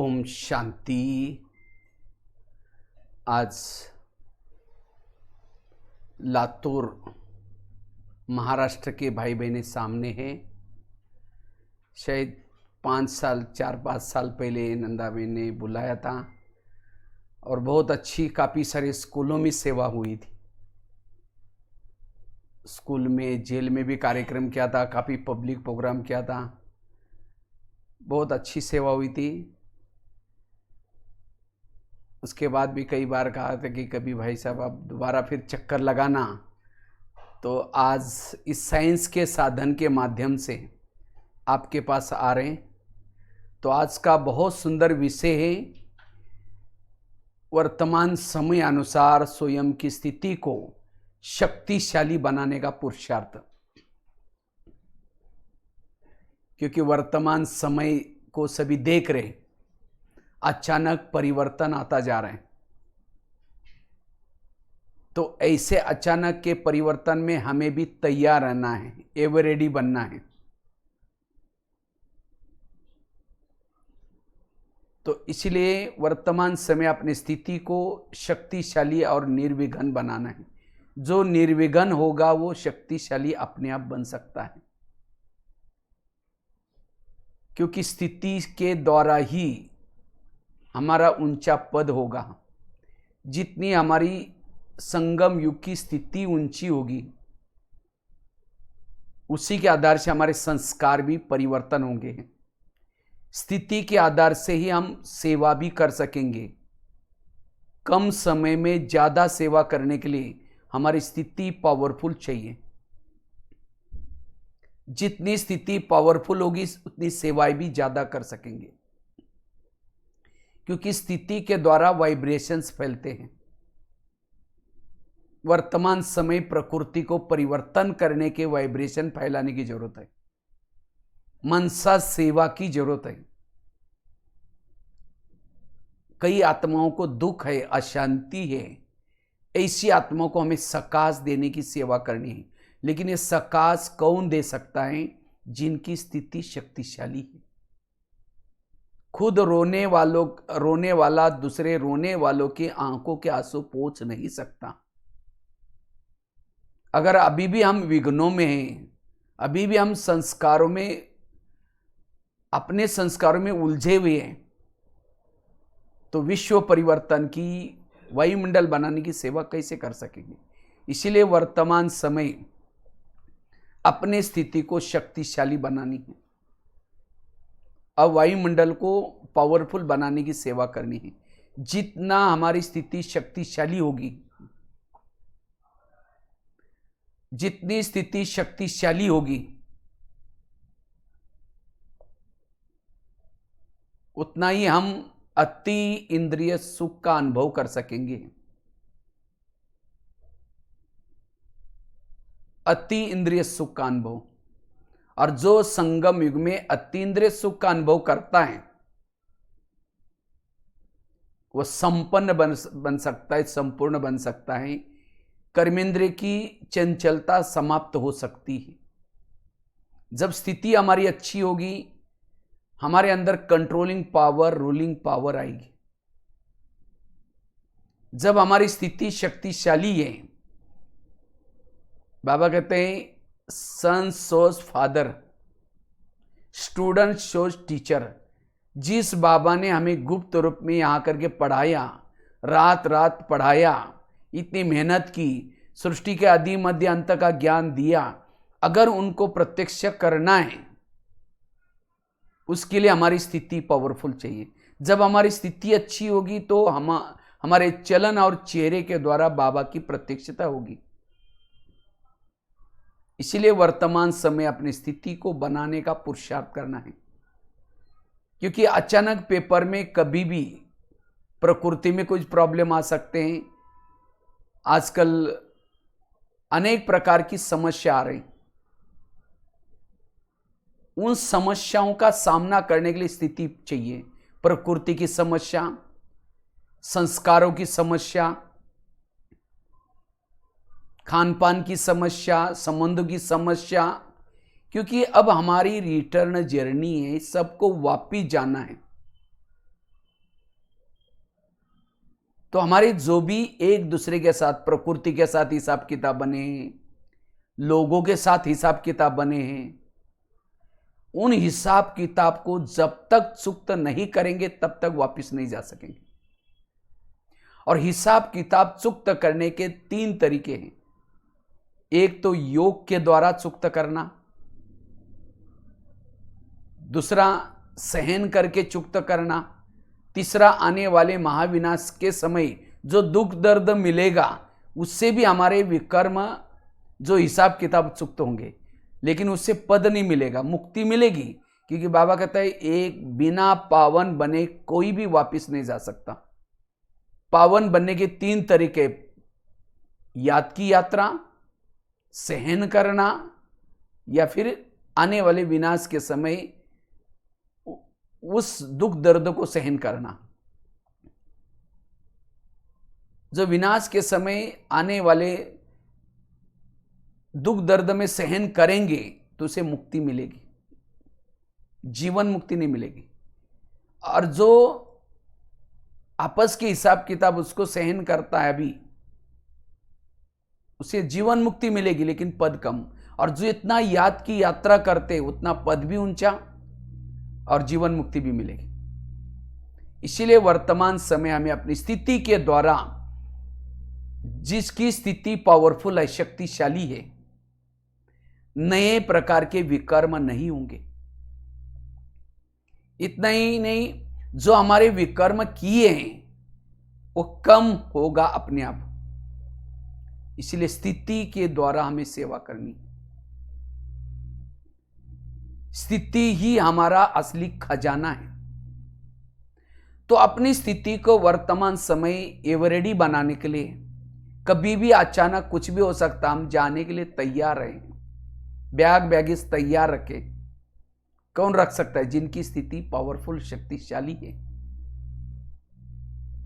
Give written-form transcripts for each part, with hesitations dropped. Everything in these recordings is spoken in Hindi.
ओम शांति। आज लातूर महाराष्ट्र के भाई बहने सामने हैं। शायद 4-5 साल पहले नंदा बहन ने बुलाया था और बहुत अच्छी काफ़ी सारे स्कूलों में सेवा हुई थी। स्कूल में, जेल में भी कार्यक्रम किया था, काफ़ी पब्लिक प्रोग्राम किया था, बहुत अच्छी सेवा हुई थी। उसके बाद भी कई बार कहा था कि कभी भाई साहब आप दोबारा फिर चक्कर लगाना। तो आज इस साइंस के साधन के माध्यम से आपके पास आ रहे हैं। तो आज का बहुत सुंदर विषय है, वर्तमान समय अनुसार स्वयं की स्थिति को शक्तिशाली बनाने का पुरुषार्थ। क्योंकि वर्तमान समय को सभी देख रहे, अचानक परिवर्तन आता जा रहा है। तो ऐसे अचानक के परिवर्तन में हमें भी तैयार रहना है, एवर रेडी बनना है। तो इसलिए वर्तमान समय अपनी स्थिति को शक्तिशाली और निर्विघ्न बनाना है। जो निर्विघ्न होगा वो शक्तिशाली अपने आप बन सकता है, क्योंकि स्थिति के द्वारा ही हमारा ऊंचा पद होगा। जितनी हमारी संगम युग की स्थिति ऊंची होगी, उसी के आधार से हमारे संस्कार भी परिवर्तन होंगे। स्थिति के आधार से ही हम सेवा भी कर सकेंगे। कम समय में ज्यादा सेवा करने के लिए हमारी स्थिति पावरफुल चाहिए। जितनी स्थिति पावरफुल होगी उतनी सेवाएं भी ज्यादा कर सकेंगे, क्योंकि स्थिति के द्वारा वाइब्रेशंस फैलते हैं। वर्तमान समय प्रकृति को परिवर्तन करने के वाइब्रेशन फैलाने की जरूरत है। मनसा सेवा की जरूरत है। कई आत्माओं को दुख है, अशांति है, ऐसी आत्माओं को हमें सकाश देने की सेवा करनी है। लेकिन ये सकाश कौन दे सकता है? जिनकी स्थिति शक्तिशाली है। खुद रोने वाला दूसरे रोने वालों के आंखों के आंसू पोंछ नहीं सकता। अगर अभी भी हम विघ्नों में हैं, अभी भी हम संस्कारों में, अपने संस्कारों में उलझे हुए हैं, तो विश्व परिवर्तन की, वायुमंडल बनाने की सेवा कैसे कर सकेंगे? इसीलिए वर्तमान समय अपने स्थिति को शक्तिशाली बनानी है और वायुमंडल को पावरफुल बनाने की सेवा करनी है। जितना हमारी स्थिति शक्तिशाली होगी, जितनी स्थिति शक्तिशाली होगी, उतना ही हम अति इंद्रिय सुख का अनुभव कर सकेंगे। अति इंद्रिय सुख का अनुभव। और जो संगम युग में अति इंद्रिय सुख का अनुभव करता है, वह संपन्न बन सकता है, संपूर्ण बन सकता है। कर्मेंद्रिय की चंचलता समाप्त हो सकती है। जब स्थिति हमारी अच्छी होगी, हमारे अंदर कंट्रोलिंग पावर, रूलिंग पावर आएगी। जब हमारी स्थिति शक्तिशाली है, बाबा कहते हैं son shows father, student shows teacher. जिस बाबा ने हमें गुप्त रूप में यहां करके पढ़ाया, रात रात पढ़ाया, इतनी मेहनत की, सृष्टि के आदि मध्य अंत का ज्ञान दिया, अगर उनको प्रत्यक्ष करना है, उसके लिए हमारी स्थिति पावरफुल चाहिए। जब हमारी स्थिति अच्छी होगी तो हमारे चलन और चेहरे के द्वारा बाबा की प्रत्यक्षता होगी। इसीलिए वर्तमान समय अपनी स्थिति को बनाने का पुरुषार्थ करना है। क्योंकि अचानक पेपर में कभी भी प्रकृति में कुछ प्रॉब्लम आ सकते हैं। आजकल अनेक प्रकार की समस्या आ रही। उन समस्याओं का सामना करने के लिए स्थिति चाहिए। प्रकृति की समस्या, संस्कारों की समस्या, खान पान की समस्या, संबंधों की समस्या, क्योंकि अब हमारी रिटर्न जर्नी है, सबको वापिस जाना है। तो हमारे जो भी एक दूसरे के साथ, प्रकृति के साथ हिसाब किताब बने हैं, लोगों के साथ हिसाब किताब बने हैं, उन हिसाब किताब को जब तक चुकता नहीं करेंगे तब तक वापस नहीं जा सकेंगे। और हिसाब किताब चुकता करने के 3 तरीके हैं। एक तो योग के द्वारा चुकता करना, दूसरा सहन करके चुकता करना, तीसरा आने वाले महाविनाश के समय जो दुख दर्द मिलेगा उससे भी हमारे विकर्म जो हिसाब किताब चुकते होंगे, लेकिन उससे पद नहीं मिलेगा, मुक्ति मिलेगी। क्योंकि बाबा कहता है एक बिना पावन बने कोई भी वापस नहीं जा सकता। पावन बनने के 3 तरीके, याद की यात्रा, सहन करना, या फिर आने वाले विनाश के समय उस दुख दर्द को सहन करना। जो विनाश के समय आने वाले दुख दर्द में सहन करेंगे तो उसे मुक्ति मिलेगी, जीवन मुक्ति नहीं मिलेगी। और जो आपस के हिसाब किताब उसको सहन करता है अभी, उसे जीवन मुक्ति मिलेगी लेकिन पद कम। और जो इतना याद की यात्रा करते उतना पद भी ऊंचा और जीवन मुक्ति भी मिलेगी। इसीलिए वर्तमान समय हमें अपनी स्थिति के द्वारा, जिसकी स्थिति पावरफुल है, शक्तिशाली है, नए प्रकार के विकर्म नहीं होंगे। इतना ही नहीं, जो हमारे विकर्म किए हैं वो कम होगा अपने आप। इसलिए स्थिति के द्वारा हमें सेवा करनी। स्थिति ही हमारा असली खजाना है। तो अपनी स्थिति को वर्तमान समय एवरेडी बनाने के लिए, कभी भी अचानक कुछ भी हो सकता, हम जाने के लिए तैयार रहें। बैगेज तैयार रखें। कौन रख सकता है? जिनकी स्थिति पावरफुल, शक्तिशाली है।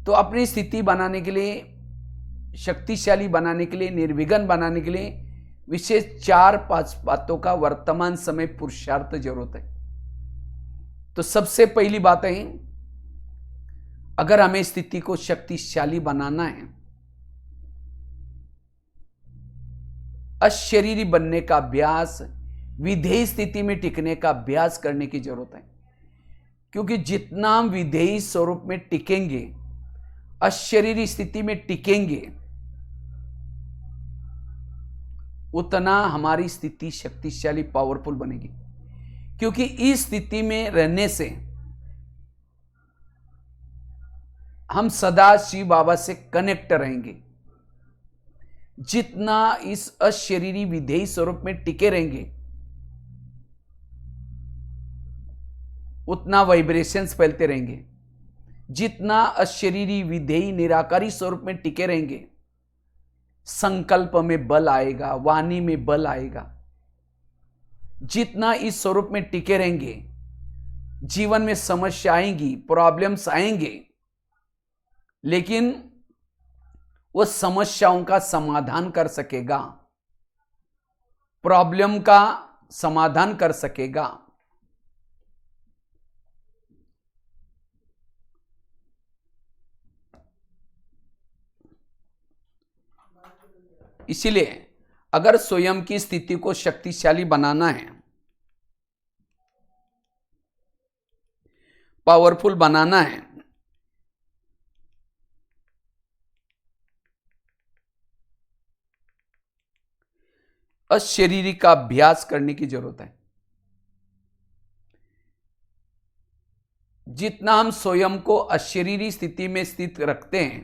तो अपनी स्थिति बनाने के लिए, शक्तिशाली बनाने के लिए, निर्विघ्न बनाने के लिए विशेष 4-5 बातों का वर्तमान समय पुरुषार्थ जरूरत है। तो सबसे पहली बात है, अगर हमें स्थिति को शक्तिशाली बनाना है, अशरीरी बनने का अभ्यास, विधेयी स्थिति में टिकने का अभ्यास करने की जरूरत है। क्योंकि जितना हम विधेयी स्वरूप में टिकेंगे, अशरीरी स्थिति में टिकेंगे, उतना हमारी स्थिति शक्तिशाली, पावरफुल बनेगी। क्योंकि इस स्थिति में रहने से हम सदा शिव बाबा से कनेक्ट रहेंगे। जितना इस अशरीरी विधेयी स्वरूप में टिके रहेंगे, उतना वाइब्रेशंस फैलते रहेंगे। जितना अशरीरी विधेयी निराकारी स्वरूप में टिके रहेंगे, संकल्प में बल आएगा, वाणी में बल आएगा। जितना इस स्वरूप में टिके रहेंगे, जीवन में समस्या आएंगी, प्रॉब्लम्स आएंगे, लेकिन वो समस्याओं का समाधान कर सकेगा, प्रॉब्लम का समाधान कर सकेगा। इसीलिए अगर स्वयं की स्थिति को शक्तिशाली बनाना है, पावरफुल बनाना है, अशरीरी का अभ्यास करने की जरूरत है। जितना हम स्वयं को अशरीरी स्थिति में स्थित रखते हैं,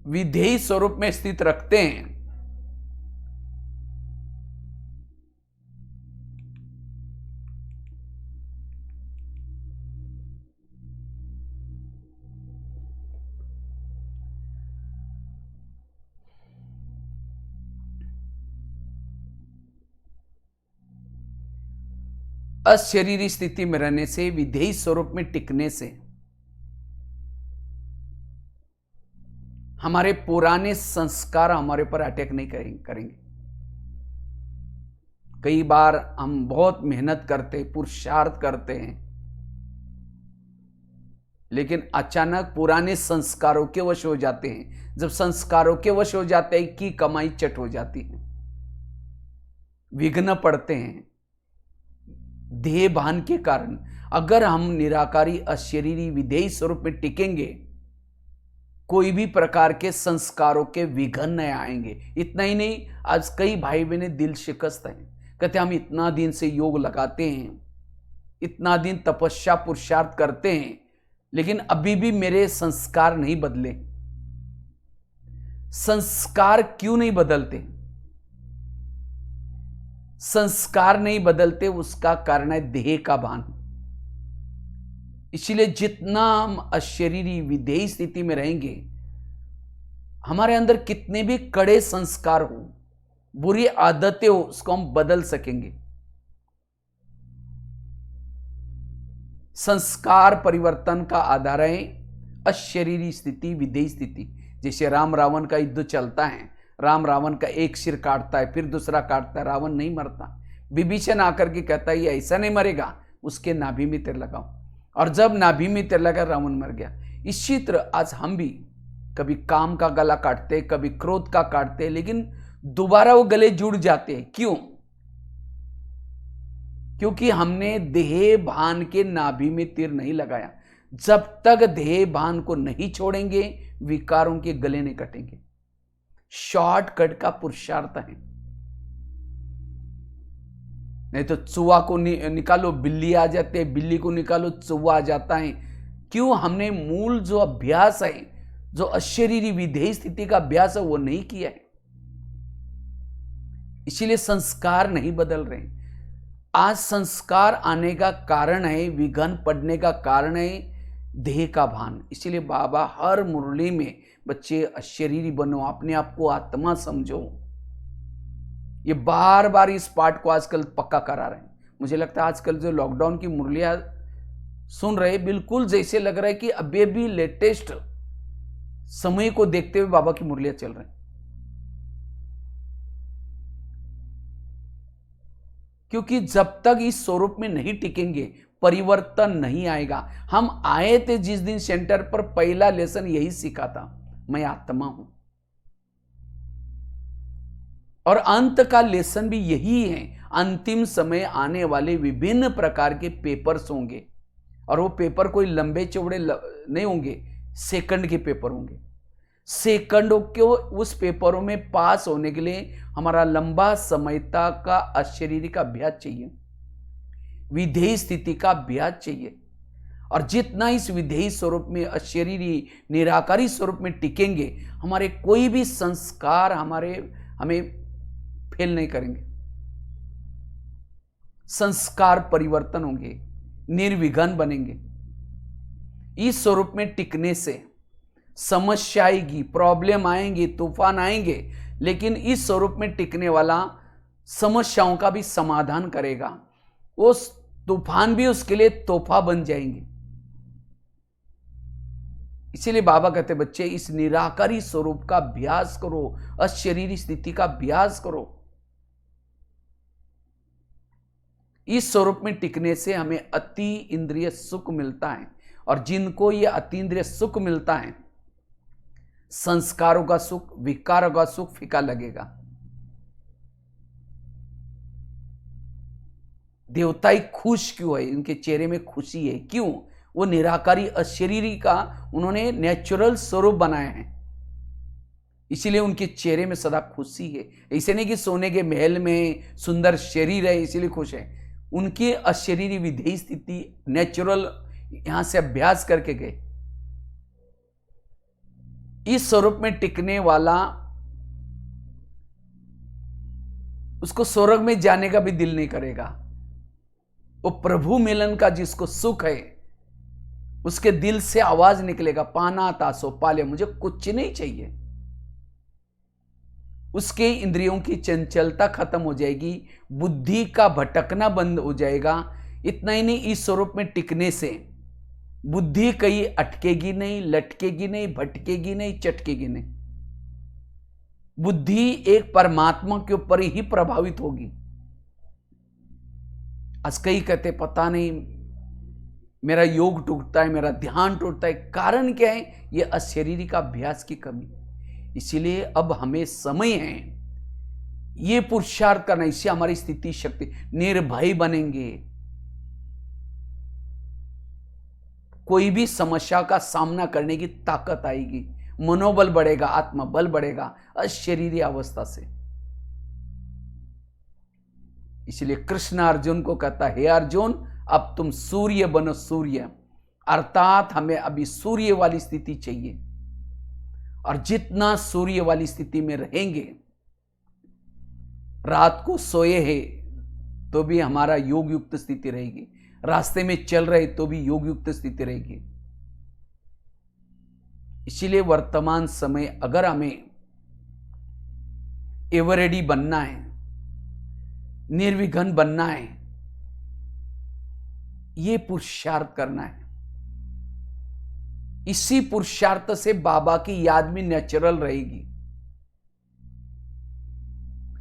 विधेयी स्वरूप में स्थित रखते हैं, अशरीरी स्थिति में रहने से, विधेयी स्वरूप में टिकने से हमारे पुराने संस्कार हमारे पर अटैक नहीं करेंगे। कई बार हम बहुत मेहनत करते, पुरुषार्थ करते हैं, लेकिन अचानक पुराने संस्कारों के वश हो जाते हैं। जब संस्कारों के वश हो जाते हैं की कमाई चट हो जाती है, विघ्न पड़ते हैं देह भान के कारण। अगर हम निराकारी अशरीरी विधेयी स्वरूप में टिकेंगे, कोई भी प्रकार के संस्कारों के विघ्न नहीं आएंगे। इतना ही नहीं, आज कई भाई बहने दिल शिकस्त हैं, कहते हम इतना दिन से योग लगाते हैं, इतना दिन तपस्या पुरुषार्थ करते हैं, लेकिन अभी भी मेरे संस्कार नहीं बदले। संस्कार क्यों नहीं बदलते? संस्कार नहीं बदलते, उसका कारण है देह का भान। इसलिए जितना हम अशरीरी विधेयी स्थिति में रहेंगे, हमारे अंदर कितने भी कड़े संस्कार हो, बुरी आदतें हो, उसको हम बदल सकेंगे। संस्कार परिवर्तन का आधार है अशरीरी स्थिति, विधेयी स्थिति। जैसे राम रावण का युद्ध चलता है, राम रावण का एक सिर काटता है, फिर दूसरा काटता है, रावण नहीं मरता। विभीषण आकर के कहता है ये ऐसा नहीं मरेगा, उसके नाभि में तीर लगाओ, और जब नाभि में तीर लगा रावण मर गया। इसी तरह आज हम भी कभी काम का गला काटते, कभी क्रोध का काटते, लेकिन दोबारा वो गले जुड़ जाते हैं। क्यों? क्योंकि हमने देह भान के नाभि में तीर नहीं लगाया। जब तक देह भान को नहीं छोड़ेंगे, विकारों के गले नहीं कटेंगे। शॉर्टकट का पुरुषार्थ है। नहीं तो चूहा को निकालो बिल्ली आ जाती है, बिल्ली को निकालो चूहा आ जाता है। क्यों? हमने मूल जो अभ्यास है, जो अशरीरी विधेयी स्थिति का अभ्यास है, वो नहीं किया है। इसीलिए संस्कार नहीं बदल रहे। आज संस्कार आने का कारण है, विघ्न पड़ने का कारण है देह का भान। इसीलिए बाबा हर मुरली में बच्चे अशरीरी बनो, अपने आप को आत्मा समझो, ये बार बार इस पाठ को आजकल पक्का करा रहे हैं। मुझे लगता है आजकल जो लॉकडाउन की मुरलियां सुन रहे, बिल्कुल जैसे लग रहा है कि अभी भी लेटेस्ट समय को देखते हुए बाबा की मुरलियां चल रही हैं। क्योंकि जब तक इस स्वरूप में नहीं टिकेंगे, परिवर्तन नहीं आएगा। हम आए थे जिस दिन सेंटर पर, पहला लेसन यही सीखा था, मैं आत्मा हूं। और अंत का लेसन भी यही है। अंतिम समय आने वाले विभिन्न प्रकार के पेपर्स होंगे, और वो पेपर कोई लंबे चौड़े नहीं होंगे, सेकंड के पेपर होंगे। सेकंडों के उस पेपरों में पास होने के लिए हमारा लंबा समयता का अशरीरी का अभ्यास चाहिए, विधेयी स्थिति का अभ्यास चाहिए। और जितना इस विधेयी स्वरूप में, अशरीरी निराकारी स्वरूप में टिकेंगे, हमारे कोई भी संस्कार हमें फेल नहीं करेंगे। संस्कार परिवर्तन होंगे, निर्विघ्न बनेंगे। इस स्वरूप में टिकने से समस्या आएगी, प्रॉब्लम आएंगी, तूफान आएंगे, लेकिन इस स्वरूप में टिकने वाला समस्याओं का भी समाधान करेगा। वो तूफान भी उसके लिए तोहफा बन जाएंगे। इसीलिए बाबा कहते बच्चे इस निराकारी स्वरूप का अभ्यास करो, अशरीरी स्थिति का अभ्यास करो। इस स्वरूप में टिकने से हमें अति इंद्रिय सुख मिलता है, और जिनको यह अति इंद्रिय सुख मिलता है, संस्कारों का सुख, विकारों का सुख फीका लगेगा। देवता ही खुश क्यों है? उनके चेहरे में खुशी है। क्यों? वो निराकारी अशरीरी का उन्होंने नेचुरल स्वरूप बनाया है, इसीलिए उनके चेहरे में सदा खुशी है। ऐसे नहीं कि सोने के महल में सुंदर शरीर है इसीलिए खुश है। उनकी अशरीरी विधेयी स्थिति नेचुरल यहां से अभ्यास करके गए। इस स्वरूप में टिकने वाला, उसको स्वर्ग में जाने का भी दिल नहीं करेगा। वो प्रभु मिलन का जिसको सुख है, उसके दिल से आवाज निकलेगा, पाना तासो पाले, मुझे कुछ नहीं चाहिए। उसके इंद्रियों की चंचलता खत्म हो जाएगी, बुद्धि का भटकना बंद हो जाएगा। इतना ही नहीं, इस स्वरूप में टिकने से बुद्धि कहीं अटकेगी नहीं, लटकेगी नहीं, भटकेगी नहीं, चटकेगी नहीं। बुद्धि एक परमात्मा के ऊपर ही प्रभावित होगी। आज कई कहते पता नहीं मेरा योग टूटता है, मेरा ध्यान टूटता है। कारण क्या है? ये अशरीरी का अभ्यास की कमी। इसीलिए अब हमें समय है ये पुरुषार्थ करना, इससे हमारी स्थिति शक्ति, निर्भय बनेंगे। कोई भी समस्या का सामना करने की ताकत आएगी, मनोबल बढ़ेगा, आत्मबल बढ़ेगा अशरीरी अवस्था से। इसलिए कृष्ण अर्जुन को कहता है, हे अर्जुन अब तुम सूर्य बनो, सूर्य। अर्थात हमें अभी सूर्य वाली स्थिति चाहिए, और जितना सूर्य वाली स्थिति में रहेंगे, रात को सोए हैं तो भी हमारा योग युक्त स्थिति रहेगी, रास्ते में चल रहे तो भी योग युक्त स्थिति रहेगी। इसीलिए वर्तमान समय अगर हमें एवर रेडी बनना है, निर्विघ्न बनना है, ये पुरुषार्थ करना है। इसी पुरुषार्थ से बाबा की याद में नेचुरल रहेगी।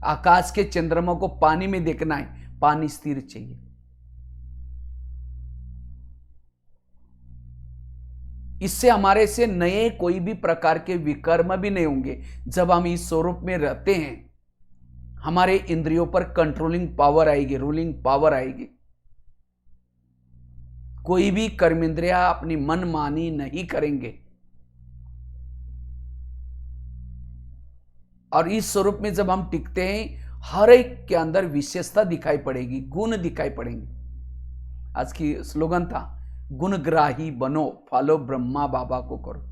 आकाश के चंद्रमा को पानी में देखना है, पानी स्थिर चाहिए। इससे हमारे से नए कोई भी प्रकार के विकर्म भी नहीं होंगे। जब हम इस स्वरूप में रहते हैं, हमारे इंद्रियों पर कंट्रोलिंग पावर आएगी, रूलिंग पावर आएगी। कोई भी कर्म इंद्रिया अपनी मनमानी नहीं करेंगे। और इस स्वरूप में जब हम टिकते हैं, हर एक के अंदर विशेषता दिखाई पड़ेगी, गुण दिखाई पड़ेंगे। आज की स्लोगन था, गुणग्राही बनो, फॉलो ब्रह्मा बाबा को करो।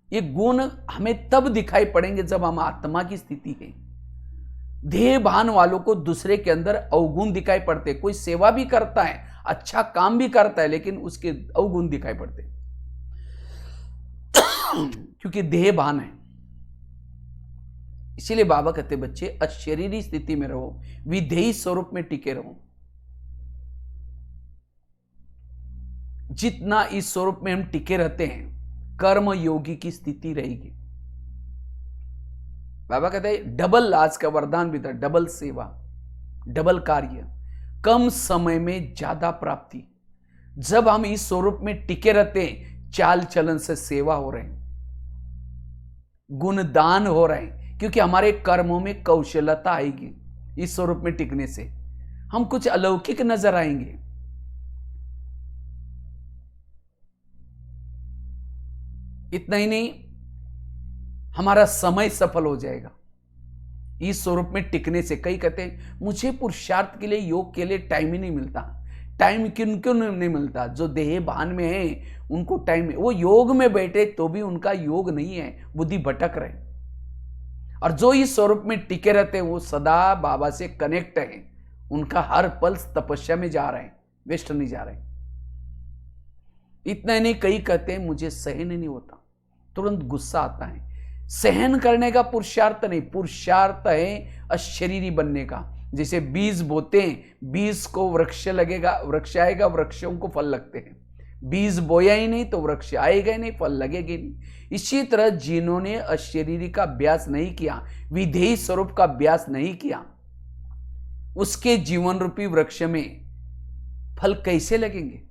ये गुण हमें तब दिखाई पड़ेंगे जब हम आत्मा की स्थिति है। देह भान वालों को दूसरे के अंदर अवगुण दिखाई पड़ते। कोई सेवा भी करता है, अच्छा काम भी करता है, लेकिन उसके अवगुण दिखाई पड़ते क्योंकि देह भान है। इसीलिए बाबा कहते, बच्चे अशरीरी स्थिति में रहो, विधेयी स्वरूप में टिके रहो। जितना इस स्वरूप में हम टिके रहते हैं, कर्म योगी की स्थिति रहेगी। बाबा कहते हैं डबल, आज का वरदान भी था, डबल सेवा, डबल कार्य, कम समय में ज्यादा प्राप्ति। जब हम इस स्वरूप में टिके रहते हैं, चाल चलन से सेवा हो रहे हैं, गुणदान हो रहे हैं, क्योंकि हमारे कर्मों में कौशलता आएगी। इस स्वरूप में टिकने से हम कुछ अलौकिक नजर आएंगे। इतना ही नहीं, हमारा समय सफल हो जाएगा इस स्वरूप में टिकने से। कई कहते हैं मुझे पुरुषार्थ के लिए, योग के लिए टाइम ही नहीं मिलता। टाइम क्यों नहीं मिलता? जो देह भान में है उनको टाइम, वो योग में बैठे तो भी उनका योग नहीं है, बुद्धि भटक रहे। और जो इस स्वरूप में टिके रहते हैं, वो सदा बाबा से कनेक्ट है, उनका हर पल तपस्या में जा रहे हैं, वेस्ट नहीं जा रहे। इतना ही नहीं, कई कहते हैं मुझे सहन नहीं होता, तुरंत गुस्सा आता है। सहन करने का पुरुषार्थ नहीं, पुरुषार्थ है अशरीरी बनने का। जैसे बीज बोते हैं, बीज को वृक्ष लगेगा, वृक्ष आएगा, वृक्षों को फल लगते हैं। बीज बोया ही नहीं तो वृक्ष आएगा ही नहीं, फल लगेगा नहीं। इसी तरह जिन्होंने अशरीरी का अभ्यास नहीं किया, विधेयी स्वरूप का अभ्यास नहीं किया, उसके जीवन रूपी वृक्ष में फल कैसे लगेंगे?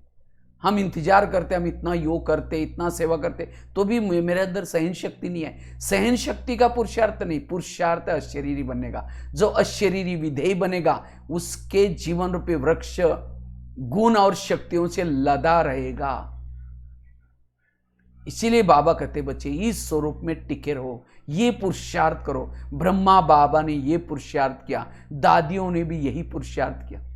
हम इंतजार करते, हम इतना योग करते, इतना सेवा करते, तो भी मेरे अंदर सहन शक्ति नहीं है। सहन शक्ति का पुरुषार्थ नहीं, पुरुषार्थ अशरीरी बनने का। जो अशरीरी विधेयी बनेगा, उसके जीवन रूपी वृक्ष गुण और शक्तियों से लदा रहेगा। इसीलिए बाबा कहते, बच्चे इस स्वरूप में टिके रहो, ये पुरुषार्थ करो। ब्रह्मा बाबा ने ये पुरुषार्थ किया, दादियों ने भी यही पुरुषार्थ किया।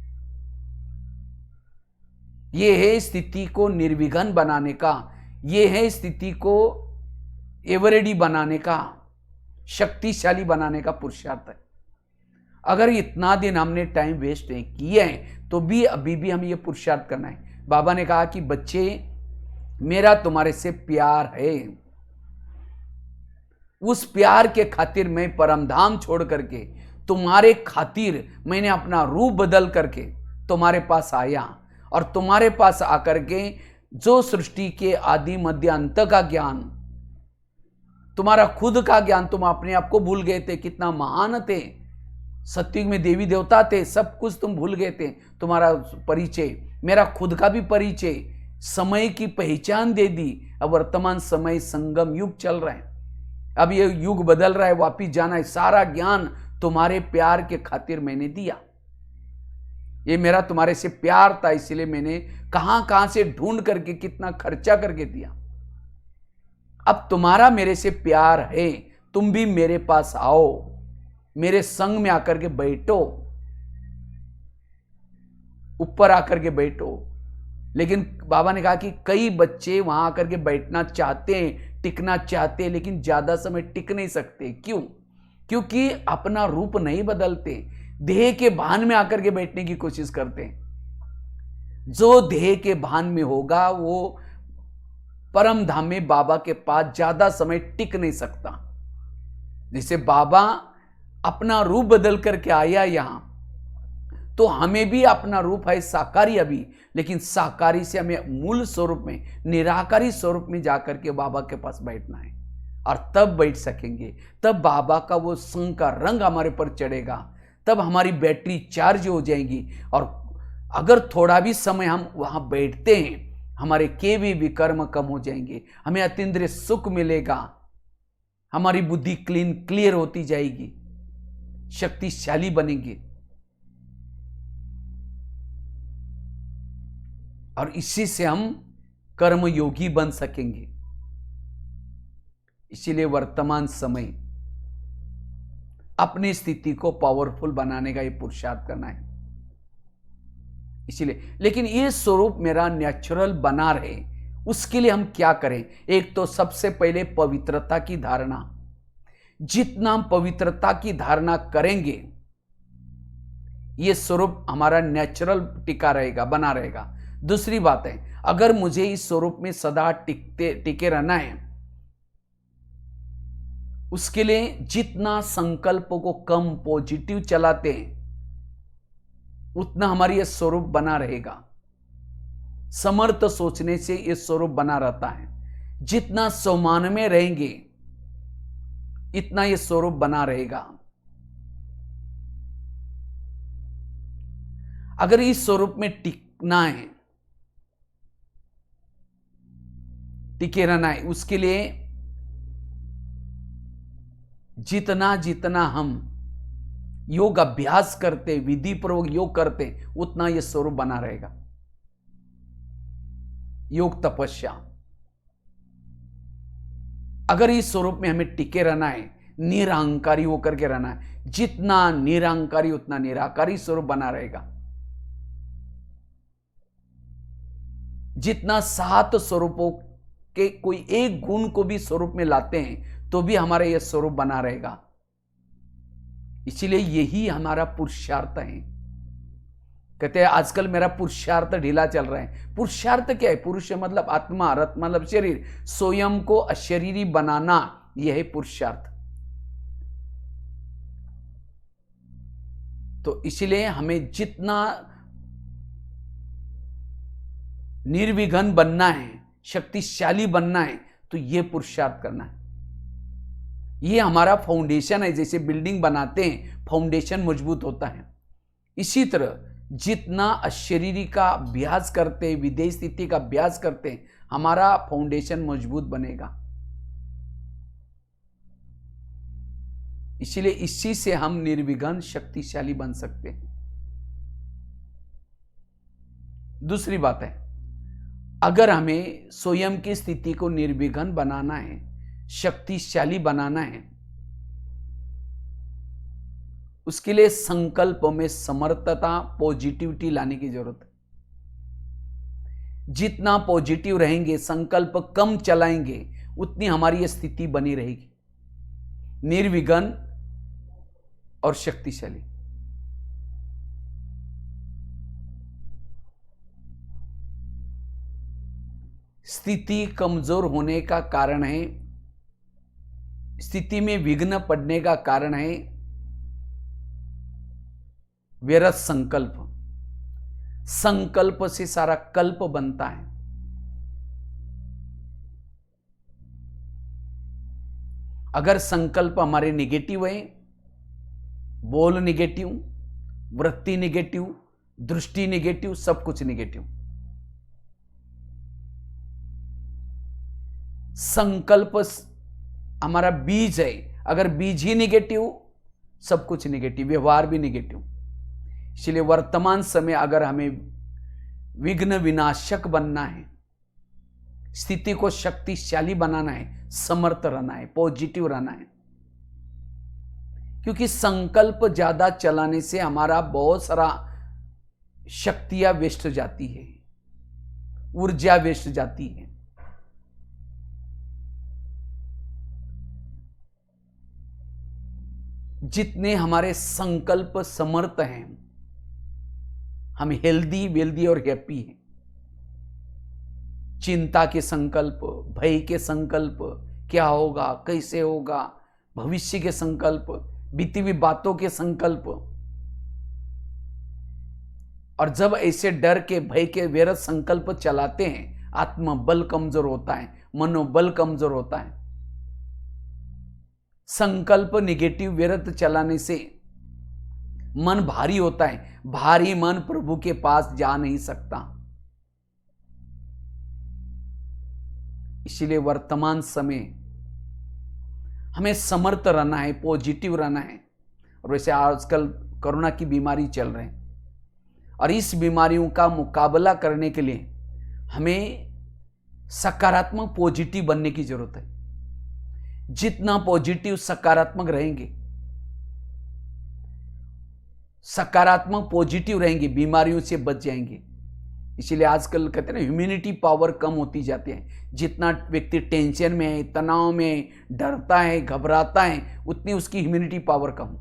ये है स्थिति को निर्विघ्न बनाने का, ये है स्थिति को एवरेडी बनाने का, शक्तिशाली बनाने का पुरुषार्थ है। अगर इतना दिन हमने टाइम वेस्ट नहीं किया है, तो भी अभी भी हमें ये पुरुषार्थ करना है। बाबा ने कहा कि बच्चे, मेरा तुम्हारे से प्यार है, उस प्यार के खातिर मैं परमधाम छोड़ करके तुम्हारे खातिर मैंने अपना रूप बदल करके तुम्हारे पास आया। और तुम्हारे पास आकर के जो सृष्टि के आदि मध्य अंत का ज्ञान, तुम्हारा खुद का ज्ञान, तुम अपने आप को भूल गए थे, कितना महान थे, सत्युग में देवी देवता थे, सब कुछ तुम भूल गए थे। तुम्हारा परिचय मेरा खुद का भी परिचय, समय की पहचान दे दी। अब वर्तमान समय संगम युग चल रहा है, अब ये युग बदल रहा है, वापिस जाना है। सारा ज्ञान तुम्हारे प्यार के खातिर मैंने दिया। ये मेरा तुम्हारे से प्यार था, इसलिए मैंने कहां कहां से ढूंढ करके कितना खर्चा करके दिया। अब तुम्हारा मेरे से प्यार है, तुम भी मेरे पास आओ, मेरे संग में आकर के बैठो, ऊपर आकर के बैठो। लेकिन बाबा ने कहा कि कई बच्चे वहां आकर के बैठना चाहते हैं, टिकना चाहते हैं, लेकिन ज्यादा समय टिक नहीं सकते। क्यों? क्योंकि अपना रूप नहीं बदलते, देह के भान में आकर के बैठने की कोशिश करते हैं। जो देह के भान में होगा वो परम धाम में बाबा के पास ज्यादा समय टिक नहीं सकता। जैसे बाबा अपना रूप बदल करके आया यहां, तो हमें भी अपना रूप है साकारी अभी, लेकिन साकारी से हमें मूल स्वरूप में, निराकारी स्वरूप में जाकर के बाबा के पास बैठना है। और तब बैठ सकेंगे, तब बाबा का वो संग का रंग हमारे पर चढ़ेगा, तब हमारी बैटरी चार्ज हो जाएगी। और अगर थोड़ा भी समय हम वहां बैठते हैं, हमारे के भी विकर्म कम हो जाएंगे, हमें अतीन्द्रिय सुख मिलेगा, हमारी बुद्धि क्लियर होती जाएगी, शक्तिशाली बनेंगे। और इसी से हम कर्मयोगी बन सकेंगे। इसीलिए वर्तमान समय अपनी स्थिति को पावरफुल बनाने का ये पुरुषार्थ करना है। इसीलिए, लेकिन ये स्वरूप मेरा नेचुरल बना रहे, उसके लिए हम क्या करें? एक तो सबसे पहले पवित्रता की धारणा। जितना हम पवित्रता की धारणा करेंगे, ये स्वरूप हमारा नेचुरल टिका रहेगा, बना रहेगा। दूसरी बात है, अगर मुझे इस स्वरूप में सदा टिके रहना है, उसके लिए जितना संकल्पों को कम पॉजिटिव चलाते हैं, उतना हमारी यह स्वरूप बना रहेगा। समर्थ सोचने से यह स्वरूप बना रहता है। जितना सम्मान में रहेंगे, इतना यह स्वरूप बना रहेगा। अगर इस स्वरूप में टिकना है, टिके रहना है, उसके लिए जितना जितना हम योग अभ्यास करते, विधि पूर्वक योग करते, उतना यह स्वरूप बना रहेगा। योग तपस्या, अगर इस स्वरूप में हमें टिके रहना है, निरहंकारी होकर के रहना है, जितना निरहंकारी उतना निराकारी स्वरूप बना रहेगा। जितना 7 स्वरूपों के कोई एक गुण को भी स्वरूप में लाते हैं, तो भी हमारा यह स्वरूप बना रहेगा। इसीलिए यही हमारा पुरुषार्थ है। कहते हैं आजकल मेरा पुरुषार्थ ढीला चल रहा है। पुरुषार्थ क्या है? पुरुष मतलब आत्मा, रथ मतलब शरीर, स्वयं को अशरीरी बनाना, यह है पुरुषार्थ। तो इसलिए हमें जितना निर्विघ्न बनना है, शक्तिशाली बनना है, तो यह पुरुषार्थ करना है। ये हमारा फाउंडेशन है। जैसे बिल्डिंग बनाते हैं, फाउंडेशन मजबूत होता है, इसी तरह जितना अशरीरी का अभ्यास करते हैं, विदेश स्थिति का अभ्यास करते हैं, हमारा फाउंडेशन मजबूत बनेगा। इसलिए इसी से हम निर्विघ्न शक्तिशाली बन सकते हैं। दूसरी बात है, अगर हमें स्वयं की स्थिति को निर्विघ्न बनाना है, शक्तिशाली बनाना है, उसके लिए संकल्प में समर्थता, पॉजिटिविटी लाने की जरूरत है। जितना पॉजिटिव रहेंगे, संकल्प कम चलाएंगे, उतनी हमारी यह स्थिति बनी रहेगी, निर्विघ्न और शक्तिशाली। स्थिति कमजोर होने का कारण है, स्थिति में विघ्न पड़ने का कारण है व्यर्थ संकल्प। संकल्प से सारा कल्प बनता है। अगर संकल्प हमारे नेगेटिव है, बोल नेगेटिव, वृत्ति नेगेटिव, दृष्टि निगेटिव, सब कुछ निगेटिव। संकल्प हमारा बीज है, अगर बीज ही निगेटिव, सब कुछ निगेटिव, व्यवहार भी निगेटिव। इसलिए वर्तमान समय अगर हमें विघ्न विनाशक बनना है, स्थिति को शक्तिशाली बनाना है, समर्थ रहना है, पॉजिटिव रहना है, क्योंकि संकल्प ज्यादा चलाने से हमारा बहुत सारा शक्तियां वेस्ट जाती है, ऊर्जा वेस्ट जाती है। जितने हमारे संकल्प समर्थ हैं, हम हेल्दी, वेल्दी और हैप्पी हैं। चिंता के संकल्प, भय के संकल्प, क्या होगा, कैसे होगा, भविष्य के संकल्प, बीती हुई बातों के संकल्प, और जब ऐसे डर के, भय के व्यर्थ संकल्प चलाते हैं, आत्मबल कमजोर होता है, मनोबल कमजोर होता है। संकल्प निगेटिव व्यर्थ चलाने से मन भारी होता है, भारी मन प्रभु के पास जा नहीं सकता। इसलिए वर्तमान समय हमें समर्थ रहना है, पॉजिटिव रहना है। और वैसे आजकल कोरोना की बीमारी चल रही है, और इस बीमारियों का मुकाबला करने के लिए हमें सकारात्मक, पॉजिटिव बनने की जरूरत है। जितना पॉजिटिव, सकारात्मक रहेंगे, सकारात्मक पॉजिटिव रहेंगे, बीमारियों से बच जाएंगे। इसलिए आजकल कहते हैं ना, ह्यूमैनिटी पावर कम होती जाती है। जितना व्यक्ति टेंशन में है, तनाव में, डरता है, घबराता है, उतनी उसकी ह्यूमैनिटी पावर कम,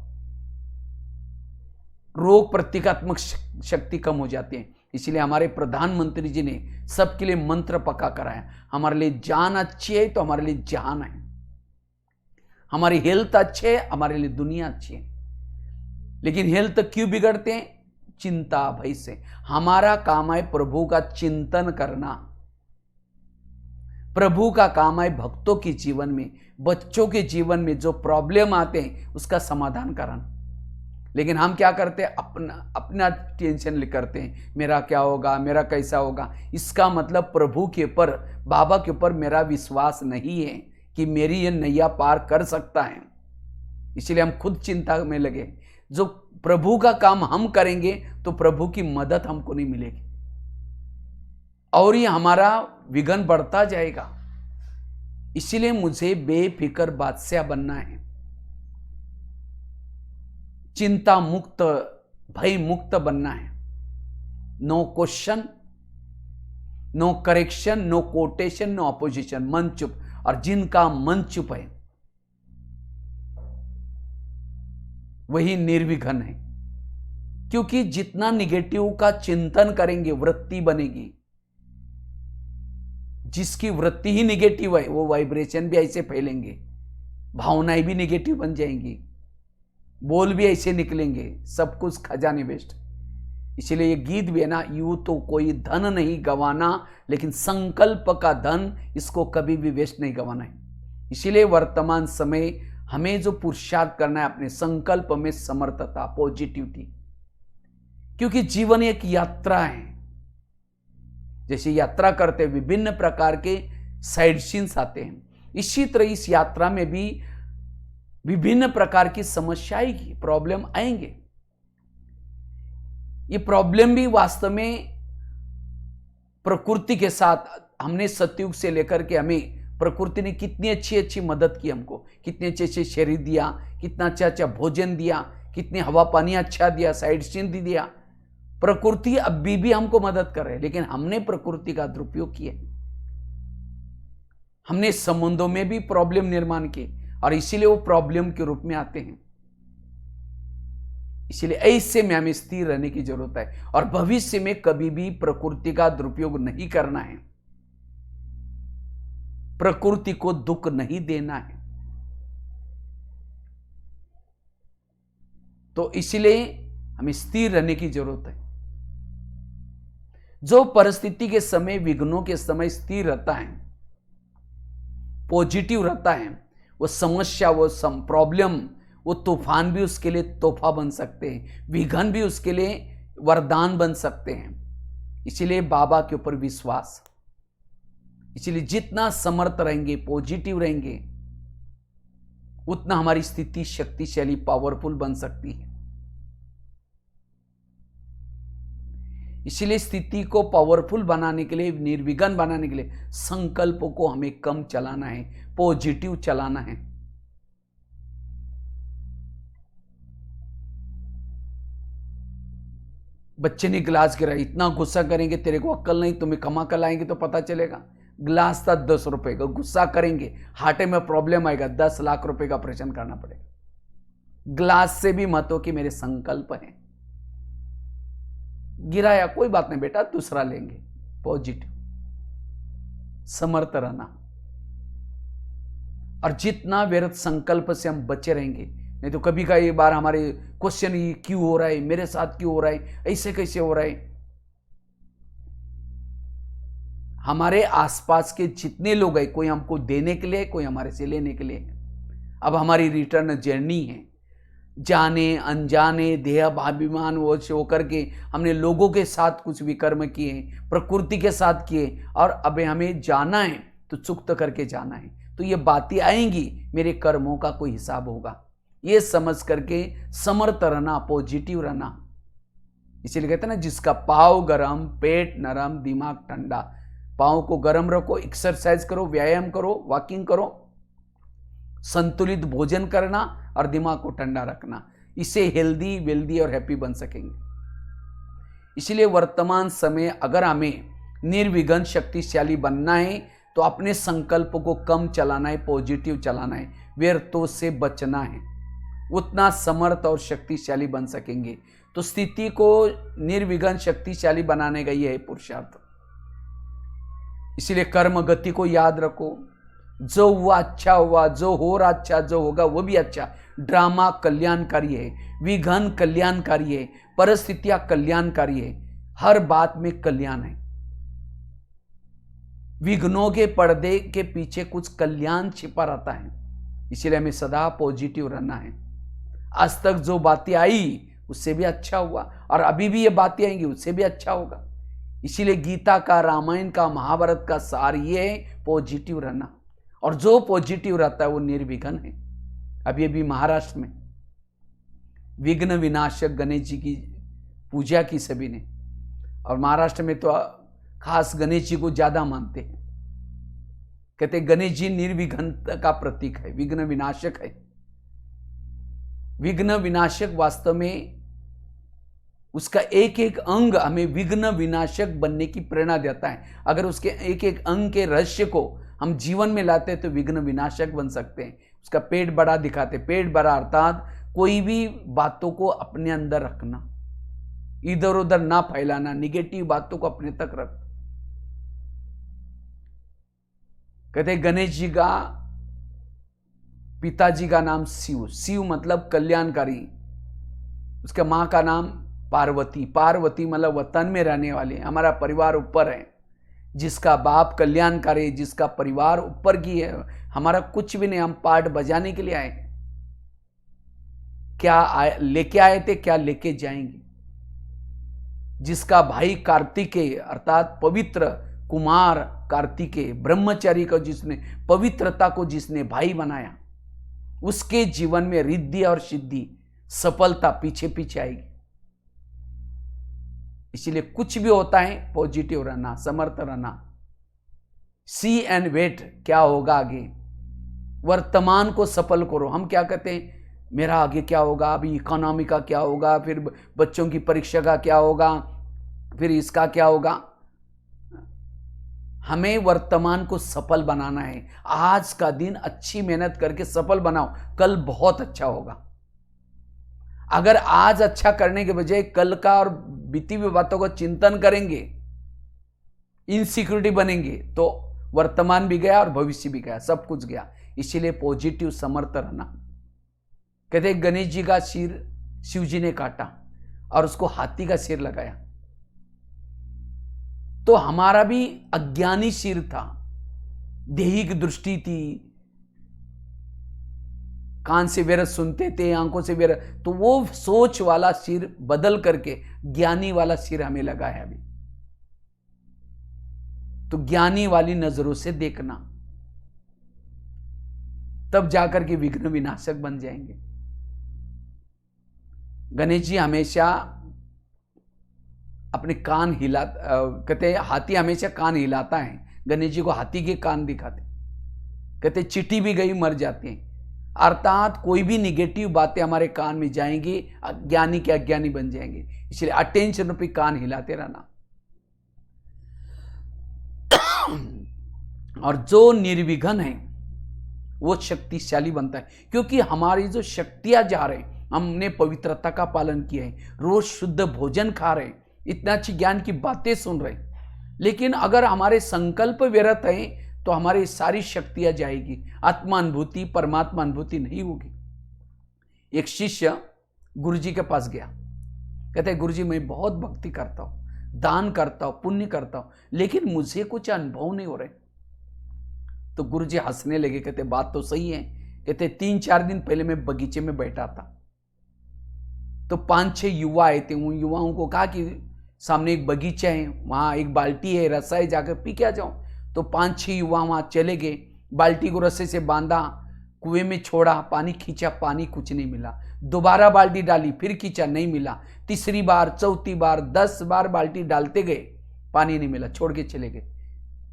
रोग प्रतिकात्मक शक्ति कम हो जाती है। इसलिए हमारे प्रधानमंत्री जी ने सबके लिए मंत्र पक्का कराया, हमारे लिए जान अच्छी है तो हमारे लिए जहान है, हमारी हेल्थ अच्छी है, हमारे लिए दुनिया अच्छी है। लेकिन हेल्थ क्यों बिगड़ते हैं? चिंता, भय से। हमारा काम है प्रभु का चिंतन करना, प्रभु का काम है भक्तों के जीवन में, बच्चों के जीवन में जो प्रॉब्लम आते हैं उसका समाधान करना। लेकिन हम क्या करते हैं? अपना टेंशन करते हैं, मेरा क्या होगा, मेरा कैसा होगा। इसका मतलब प्रभु के ऊपर, बाबा के ऊपर मेरा विश्वास नहीं है कि मेरी ये नैया पार कर सकता है। इसलिए हम खुद चिंता में लगे। जो प्रभु का काम हम करेंगे तो प्रभु की मदद हमको नहीं मिलेगी, और ये हमारा विघ्न बढ़ता जाएगा। इसलिए मुझे बेफिक्र बादशाह बनना है, चिंता मुक्त, भय मुक्त बनना है। No question, no correction, no quotation, no opposition, मन चुप। और जिनका मन चुप है वही निर्विघ्न है, क्योंकि जितना निगेटिव का चिंतन करेंगे वृत्ति बनेगी। जिसकी वृत्ति ही निगेटिव है वो वाइब्रेशन भी ऐसे फैलेंगे, भावनाएं भी निगेटिव बन जाएंगी, बोल भी ऐसे निकलेंगे, सब कुछ खजाने वेस्ट। इसलिए ये गीत भी है ना, यूं तो कोई धन नहीं गंवाना, लेकिन संकल्प का धन इसको कभी भी वेस्ट नहीं गंवाना है। इसलिए वर्तमान समय हमें जो पुरुषार्थ करना है, अपने संकल्प में समर्थता, पॉजिटिविटी, क्योंकि जीवन एक यात्रा है। जैसे यात्रा करते विभिन्न प्रकार के साइड सीन्स आते हैं, इसी तरह इस यात्रा में भी विभिन्न प्रकार की समस्याएं की प्रॉब्लम आएंगे। ये प्रॉब्लम भी वास्तव में प्रकृति के साथ, हमने सतयुग से लेकर के हमें प्रकृति ने कितनी अच्छी अच्छी मदद की, हमको कितने अच्छे अच्छे शरीर दिया, कितना अच्छा अच्छा भोजन दिया, कितने हवा पानी अच्छा दिया, साइड सीन दिया। प्रकृति अभी भी हमको मदद कर रहे हैं, लेकिन हमने प्रकृति का दुरुपयोग किया। हमने संबंधों में भी प्रॉब्लम निर्माण की, और इसीलिए वो प्रॉब्लम के रूप में आते हैं। इसलिए ऐसे में हमें स्थिर रहने की जरूरत है, और भविष्य में कभी भी प्रकृति का दुरुपयोग नहीं करना है, प्रकृति को दुख नहीं देना है। तो इसलिए हमें स्थिर रहने की जरूरत है। जो परिस्थिति के समय, विघ्नों के समय स्थिर रहता है, पॉजिटिव रहता है, वो समस्या, वो प्रॉब्लम, वो तूफान भी उसके लिए तोहफा बन सकते हैं, विघ्न भी उसके लिए वरदान बन सकते हैं। इसीलिए बाबा के ऊपर विश्वास, इसीलिए जितना समर्थ रहेंगे, पॉजिटिव रहेंगे, उतना हमारी स्थिति शक्तिशाली, पावरफुल बन सकती है। इसीलिए स्थिति को पावरफुल बनाने के लिए, निर्विघ्न बनाने के लिए संकल्पों को हमें कम चलाना है, पॉजिटिव चलाना है। बच्चे ने गिलास गिराया, इतना गुस्सा करेंगे, तेरे को अक्ल नहीं, तुम्हें कमा कर लाएंगे तो पता चलेगा। गिलास था 10 रुपए का, गुस्सा करेंगे, हार्टे में प्रॉब्लम आएगा, 10 लाख रुपए का ऑपरेशन करना पड़ेगा। गिलास से भी मत हो कि मेरे संकल्प हैं। गिराया, कोई बात नहीं बेटा, दूसरा लेंगे। पॉजिटिव, समर्थ रहना। और जितना व्यर्थ संकल्प से हम बचे रहेंगे, नहीं तो कभी कई बार हमारे क्वेश्चन ये क्यों हो रहा है, मेरे साथ क्यों हो रहा है, ऐसे कैसे हो रहा है। हमारे आसपास के जितने लोग हैं, कोई हमको देने के लिए, कोई हमारे से लेने के लिए है। अब हमारी रिटर्न जर्नी है, जाने अनजाने देहाभिमान वो होकर के हमने लोगों के साथ कुछ विकर्म किए, प्रकृति के साथ किए, और अब हमें जाना है तो चुक्त करके जाना है। तो ये बातें आएंगी, मेरे कर्मों का कोई हिसाब होगा। ये समझ करके समर्थ रहना, पॉजिटिव रहना। इसीलिए कहते हैं ना, जिसका पाँव गरम, पेट नरम, दिमाग ठंडा। पाँव को गरम रखो, एक्सरसाइज करो, व्यायाम करो, वॉकिंग करो, संतुलित भोजन करना और दिमाग को ठंडा रखना। इससे हेल्दी, वेल्दी और हैप्पी बन सकेंगे। इसलिए वर्तमान समय अगर हमें निर्विघ्न शक्तिशाली बनना है तो अपने संकल्प को कम चलाना है, पॉजिटिव चलाना है, व्यर्थों से बचना है, उतना समर्थ और शक्तिशाली बन सकेंगे। तो स्थिति को निर्विघ्न शक्तिशाली बनाने का यह है पुरुषार्थ। इसीलिए कर्म गति को याद रखो, जो हुआ अच्छा हुआ, जो हो रहा अच्छा, जो होगा वो भी अच्छा। ड्रामा कल्याणकारी है, विघ्न कल्याणकारी है, परिस्थितियां कल्याणकारी है, हर बात में कल्याण है। विघ्नों के पर्दे के पीछे कुछ कल्याण छिपा रहता है। इसीलिए हमें सदा पॉजिटिव रहना है। आज तक जो बातें आई उससे भी अच्छा हुआ, और अभी भी ये बातें आएंगी उससे भी अच्छा होगा। इसीलिए गीता का, रामायण का, महाभारत का सार ये है, पॉजिटिव रहना। और जो पॉजिटिव रहता है वो निर्विघ्न है। अब ये भी महाराष्ट्र में विघ्न विनाशक गणेश जी की पूजा की सभी ने, और महाराष्ट्र में तो खास गणेश जी को ज्यादा मानते हैं। कहते गणेश जी निर्विघ्नता का प्रतीक है, विघ्न विनाशक है। विघ्न विनाशक वास्तव में उसका एक एक अंग हमें विघ्न विनाशक बनने की प्रेरणा देता है। अगर उसके एक एक अंग के रहस्य को हम जीवन में लाते हैं तो विघ्न विनाशक बन सकते हैं। उसका पेट बड़ा दिखाते, पेट बड़ा अर्थात कोई भी बातों को अपने अंदर रखना, इधर उधर ना फैलाना, निगेटिव बातों को अपने तक रख। कहते गणेश जी का पिताजी का नाम शिव, शिव मतलब कल्याणकारी। उसके मां का नाम पार्वती, पार्वती मतलब वतन में रहने वाले, हमारा परिवार ऊपर है। जिसका बाप कल्याणकारी, जिसका परिवार ऊपर की है, हमारा कुछ भी नहीं, हम पार्ट बजाने के लिए आए। क्या लेके आए थे, क्या लेके जाएंगे। जिसका भाई कार्तिकेय अर्थात पवित्र कुमार कार्तिकेय, ब्रह्मचारी को जिसने पवित्रता को जिसने भाई बनाया, उसके जीवन में रिद्धि और सिद्धि, सफलता पीछे पीछे आएगी। इसीलिए कुछ भी होता है पॉजिटिव रहना, समर्थ रहना। सी एंड वेट, क्या होगा आगे। वर्तमान को सफल करो। हम क्या कहते हैं, मेरा आगे क्या होगा, अभी इकोनॉमी का क्या होगा, फिर बच्चों की परीक्षा का क्या होगा, फिर इसका क्या होगा। हमें वर्तमान को सफल बनाना है। आज का दिन अच्छी मेहनत करके सफल बनाओ, कल बहुत अच्छा होगा। अगर आज अच्छा करने के बजाय कल का और बीती हुई बातों का चिंतन करेंगे, इनसिक्योरिटी बनेंगे, तो वर्तमान भी गया और भविष्य भी गया, सब कुछ गया। इसीलिए पॉजिटिव समर्थ रहना। कहते गणेश जी का सिर शिव जी ने काटा और उसको हाथी का सिर लगाया, तो हमारा भी अज्ञानी सिर था, देहिक दृष्टि थी, कान से व्यर्थ सुनते थे, आंखों से व्यर्थ, तो वो सोच वाला सिर बदल करके ज्ञानी वाला सिर हमें लगा है अभी। तो ज्ञानी वाली नजरों से देखना, तब जाकर के विघ्न विनाशक बन जाएंगे। गणेश जी हमेशा अपने कान कहते हैं हाथी हमेशा कान हिलाता है, गणेश जी को हाथी के कान दिखाते, कहते चींटी भी गई मर जाती है। अर्थात कोई भी निगेटिव बातें हमारे कान में जाएंगी, अज्ञानी के अज्ञानी बन जाएंगे। इसलिए अटेंशन रूपी कान हिलाते रहना। और जो निर्विघ्न है वो शक्तिशाली बनता है, क्योंकि हमारी जो शक्तियां जा रहे हैं, हमने पवित्रता का पालन किया है, रोज शुद्ध भोजन खा रहे हैं, इतना अच्छी ज्ञान की बातें सुन रहे हैं, लेकिन अगर हमारे संकल्प व्यर्थ हैं तो हमारी सारी शक्तियां जाएगी, आत्मानुभूति परमात्मा अनुभूति नहीं होगी। एक शिष्य गुरुजी के पास गया, कहते हैं गुरुजी मैं बहुत भक्ति करता हूं, दान करता हूं, पुण्य करता हूं, लेकिन मुझे कुछ अनुभव नहीं हो रहे। तो गुरुजी हंसने लगे, कहते बात तो सही है। कहते 3-4 दिन पहले मैं बगीचे में बैठा था, तो 5-6 युवा आए थे। उन युवाओं को कहा कि सामने एक बगीचा है, वहां एक बाल्टी है, रस्सा है, जाकर पी के आ जाओ। तो 5-6 युवा वहां चले गए, बाल्टी को रस्से से बांधा, कुएं में छोड़ा, पानी खींचा, पानी कुछ नहीं मिला। दोबारा बाल्टी डाली, फिर खींचा, नहीं मिला। तीसरी बार, चौथी बार, 10 बार बाल्टी डालते गए, पानी नहीं मिला, छोड़ के चले गए।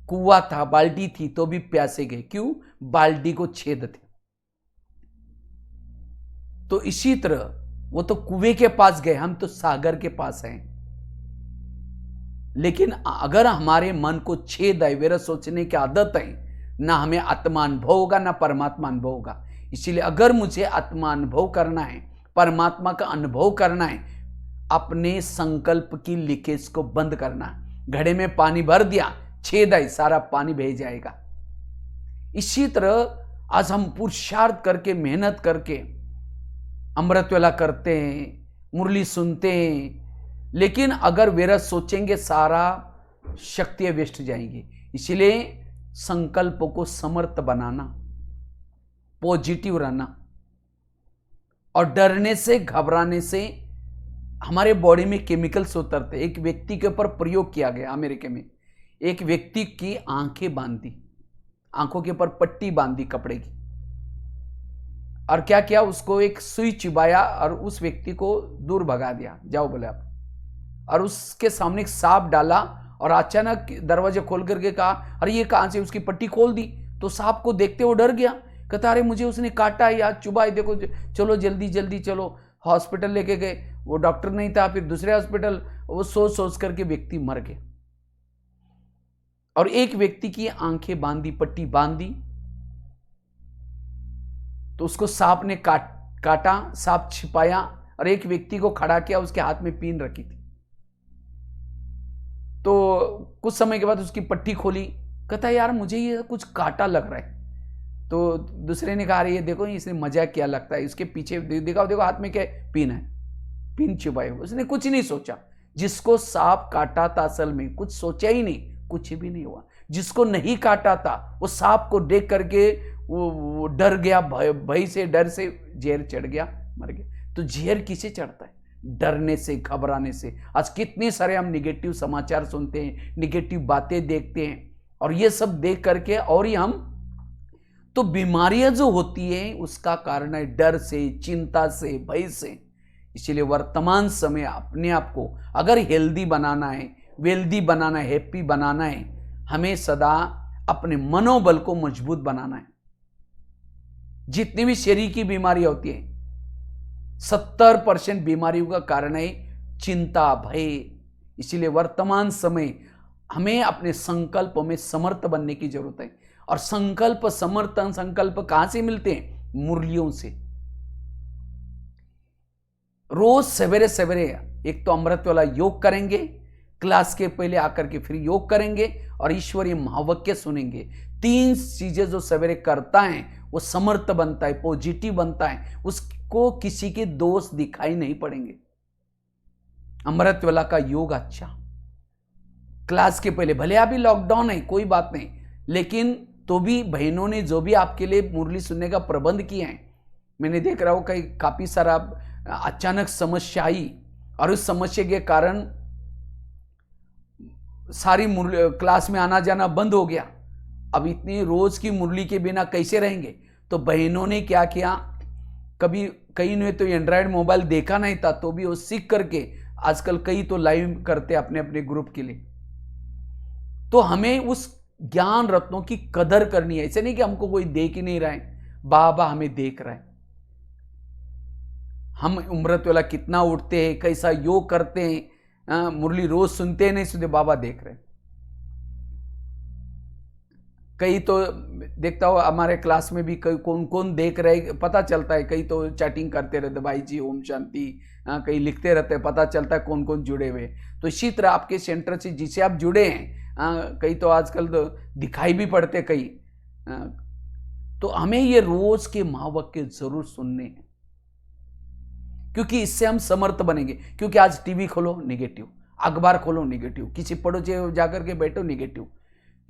कुआं था, बाल्टी थी, तो भी प्यासे गए। क्यों? बाल्टी को छेद थे। तो इसी तरह वो तो कुएं के पास गए, हम तो सागर के पास हैं। लेकिन अगर हमारे मन को छेद है, वेरा सोचने की आदत है, ना हमें आत्मानुभव होगा ना परमात्मा अनुभव होगा। इसीलिए अगर मुझे आत्मानुभव करना है, परमात्मा का अनुभव करना है, अपने संकल्प की लीकेज को बंद करना है। घड़े में पानी भर दिया, छेद है, सारा पानी बह जाएगा। इसी तरह आज हम पुरुषार्थ करके, मेहनत करके अमृतवेला करते हैं, मुरली सुनते हैं, लेकिन अगर वेरा सोचेंगे सारा शक्तियां वेस्ट जाएंगी। इसलिए संकल्प को समर्थ बनाना, पॉजिटिव रहना, और डरने से, घबराने से हमारे बॉडी में केमिकल्स उतरते। एक व्यक्ति के ऊपर प्रयोग किया गया अमेरिका में, एक व्यक्ति की आंखें बांधी, आंखों के ऊपर पट्टी बांधी कपड़े की, और क्या किया, उसको एक सुई चिबाया और उस व्यक्ति को दूर भगा दिया, जाओ बोले आप। और उसके सामने एक सांप डाला और अचानक दरवाजा खोल करके कहा, अरे ये कहां से? उसकी पट्टी खोल दी तो सांप को देखते वो डर गया, कहता अरे मुझे उसने काटा या चुबा है, देखो चलो जल्दी जल्दी चलो। हॉस्पिटल लेके गए, वो डॉक्टर नहीं था, फिर दूसरे हॉस्पिटल, वो सोच सोच करके व्यक्ति मर गया। और एक व्यक्ति की आंखें बांधी, पट्टी बांधी, तो उसको सांप ने काटा, सांप छिपाया, और एक व्यक्ति को खड़ा किया, उसके हाथ में पीन रखी थी। तो कुछ समय के बाद उसकी पट्टी खोली, कहता यार मुझे ये कुछ काटा लग रहा है। तो दूसरे ने कहा, ये देखो इसने मजाक किया लगता है, इसके पीछे देखो देखो हाथ में क्या पिन है, पिन छुपाए हुए। उसने कुछ नहीं सोचा, जिसको सांप काटा था असल में कुछ सोचा ही नहीं, कुछ भी नहीं हुआ। जिसको नहीं काटा था वो सांप को देख करके वो डर गया, भय से, डर से जहर चढ़ गया, मर गया। तो जहर किसे चढ़ता है? डरने से, घबराने से। आज कितने सारे हम निगेटिव समाचार सुनते हैं, निगेटिव बातें देखते हैं, और ये सब देख करके और ही हम, तो बीमारियां जो होती हैं उसका कारण है डर से, चिंता से, भय से। इसलिए वर्तमान समय अपने आप को अगर हेल्दी बनाना है, वेल्दी बनाना है, हैप्पी बनाना है, हमें सदा अपने मनोबल को मजबूत बनाना है। जितनी भी शरीर की बीमारियां होती है, 70% बीमारियों का कारण है चिंता, भय। इसीलिए वर्तमान समय हमें अपने संकल्प में समर्थ बनने की जरूरत है। और संकल्प, समर्थन, संकल्प कहां से मिलते हैं? मुरलियों से। रोज सवेरे सवेरे एक तो अमृत वाला योग करेंगे, क्लास के पहले आकर के फिर योग करेंगे और ईश्वरीय महावाक्य सुनेंगे। 3 चीजें जो सवेरे करता है वो समर्थ बनता है, पॉजिटिव बनता है, उसको किसी के दोष दिखाई नहीं पड़ेंगे। अमृत वाला का योग अच्छा, क्लास के पहले, भले अभी लॉकडाउन है कोई बात नहीं, लेकिन तो भी बहनों ने जो भी आपके लिए मुरली सुनने का प्रबंध किया है, मैंने देख रहा हूँ कहीं काफ़ी सारा अचानक समस्या आई और उस समस्या के कारण सारी क्लास में आना जाना बंद हो गया। अब इतनी रोज की मुरली के बिना कैसे रहेंगे? तो बहनों ने क्या किया, कभी कई ने तो एंड्रॉयड मोबाइल देखा नहीं था तो भी वो सीख करके आजकल कई तो लाइव करते अपने अपने ग्रुप के लिए। तो हमें उस ज्ञान रत्नों की कदर करनी है। ऐसे नहीं कि हमको कोई देख ही नहीं रहा है, बाबा हमें देख रहा है। हम अमृत वेला कितना उठते हैं, कैसा योग करते हैं, मुरली रोज सुनते हैं नहीं सुनते, बाबा देख रहे हैं। कई तो देखता हो हमारे क्लास में भी कई कौन कौन देख रहे पता चलता है। कई तो चैटिंग करते रहते, भाई जी ओम शांति, कई लिखते रहते, पता चलता है कौन कौन जुड़े हुए। तो इसी तरह आपके सेंटर से जिसे आप जुड़े हैं, कई तो आजकल तो दिखाई भी पड़ते कई। तो हमें ये रोज के महावाक्य जरूर सुनने हैं, क्योंकि इससे हम समर्थ बनेंगे। क्योंकि आज टीवी खोलो नेगेटिव, अखबार खोलो नेगेटिव, किसी पड़ोसी जाकर के बैठो नेगेटिव।